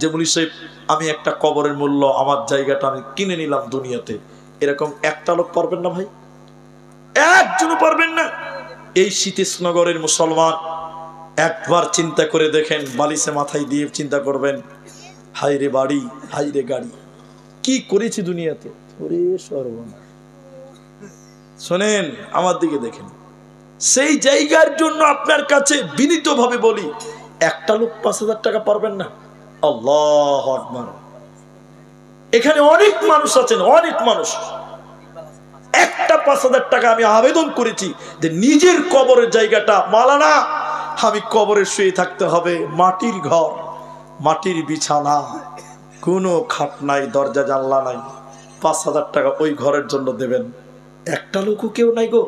যে বলি সাহেব আমি একটা কবরের মূল্য, আমার জায়গাটা আমি কিনে নিলাম দুনিয়াতে, এরকম একটা লোক পারবেন না ভাই? একজনও পারবেন না। এই শীতেশনগরের মুসলমান একবার চিন্তা করে দেখেন, বালিশে মাথায় দিয়ে চিন্তা করবেন, হাই রে বাড়ি, হাই রে গাড়ি, কি করেছি দুনিয়াতে, ওরে সর্বনাশ। শোনেন, আমার দিকে দেখেন, সেই জায়গার জন্য আপনার কাছে বিনীতভাবে বলি, একটা লোক 5,000 টাকা পারবেন না? আল্লাহু আকবার। এখানে অনেক মানুষ আছেন, অনেক মানুষ, একটা 5,000 টাকা আমি আবেদন করেছি যে নিজের কবরের জায়গাটা, মালানা আমি কবরে শুয়ে থাকতে হবে, মাটির ঘর, মাটির বিছানা, কোনো খাট নাই, দরজা জানলা নাই, 5,000 টাকা ওই ঘরের জন্য দেবেন। একটা লোকও কেউ নাই গো।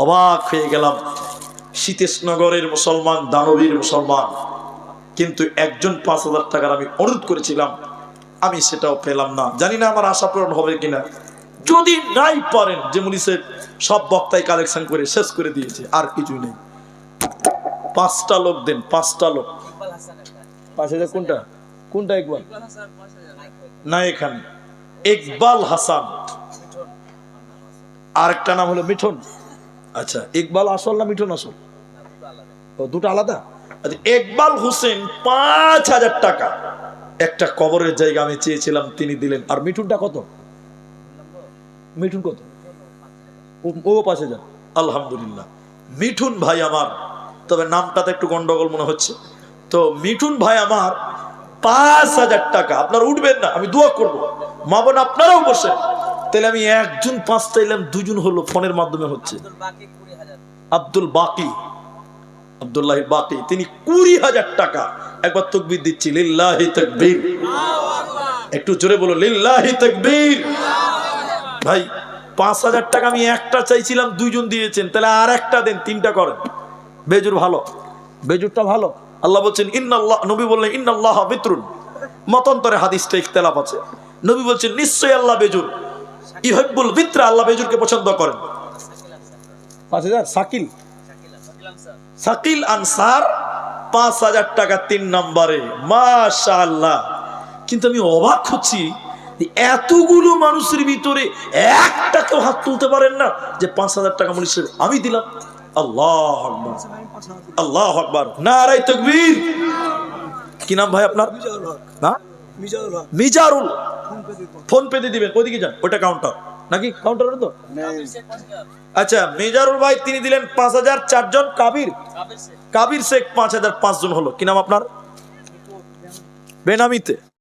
অবাক হয়ে গেলাম, শীতেশনগরের মুসলমান, দানবীর মুসলমান, কিন্তু একজন 5,000 টাকার আমি অনুরোধ করেছিলাম, আমি সেটাও পেলাম না। জানি না আমার আশা পূরণ হবে কিনা। যদি নাই পারেন, যেমন সব বক্তাই কালেকশন করে শেষ করে দিয়েছে, আর কিছুই নেই, 5টা লোক দেন, 5টা লোক। 5,000 কোনটা? কোনটা ইকবাল? না, এখানে ইকবাল হাসান, আরেকটা নাম হলো মিঠুন। আচ্ছা, ইকবাল আসল না মিঠুন আসল? ও, দুটো আলাদা। আচ্ছা, ইকবাল হোসেন 5,000 টাকা একটা কবরের জায়গা আমি চেয়েছিলাম, তিনি দিলেন। আর মিঠুনটা কত? মিঠুন কত? ও 5,000। আলহামদুলিল্লাহ, মিঠুন ভাই আমার, তবে নামটাতে একটু গন্ডগোল মনে হচ্ছে। তো মিঠুন ভাই আমার 5,000 টাকা। আপনারা উঠবেন না, আমি দোয়া করবো, মা বোন আপনারাও বসেন। তাহলে আমি একজন 5 চাইলাম, 2জন হলো, ফোনের মাধ্যমে হচ্ছে। আব্দুল বাকি, আব্দুল্লাহ বাকি, তিনি 20,000 টাকা। একবার তাকবীর দিচ্ছি, লিল্লাহি তাকবীর। একটু জোরে বলো, লিল্লাহি তাকবীর। ভাই 5,000 টাকা আমি একটা চাইছিলাম, 2জন দিয়েছেন, তাহলে আর একটা দেন, 3টা করেন। বেজুর ভালো, বেজুরটা ভালো। আল্লাহ বলছেন ইন্নাল্লাহ, নবী বললেন ইন্নাল্লাহ বিত্রুন। মতান্তরে হাদিসটা ইখতিলাফ আছে। নবী বলছেন নিশ্চয়ই আল্লাহ বেজুর, ইউহিব্বুল বিত্রা, আল্লাহ বেজুরকে পছন্দ করেন। 5,000 সাকিল, সাকিল আনসার 5,000 টাকা 3 নম্বরে, মাশাআল্লাহ। কিন্তু আমি অবাক হচ্ছি, এতগুলো মানুষের ভিতরে একটা কেউ হাত তুলতে পারেন না যে 5,000 টাকা মনীষের আমি দিলাম। আল্লাহু আকবার, আল্লাহু আকবার, নারায়ে তাকবীর। কি নাম ভাই আপনার? না, মিজারুল। ফোন পে দিয়ে দিবেন, ওইদিকে যান, ওটা কাউন্টার নাকি? কাউন্টার তো। আচ্ছা, মিজারুল ভাই তিনি দিলেন 5,000। 4 জন কাবির শেখ 5,000, 5 জন হলো। কি নাম আপনার? বেনামিতে।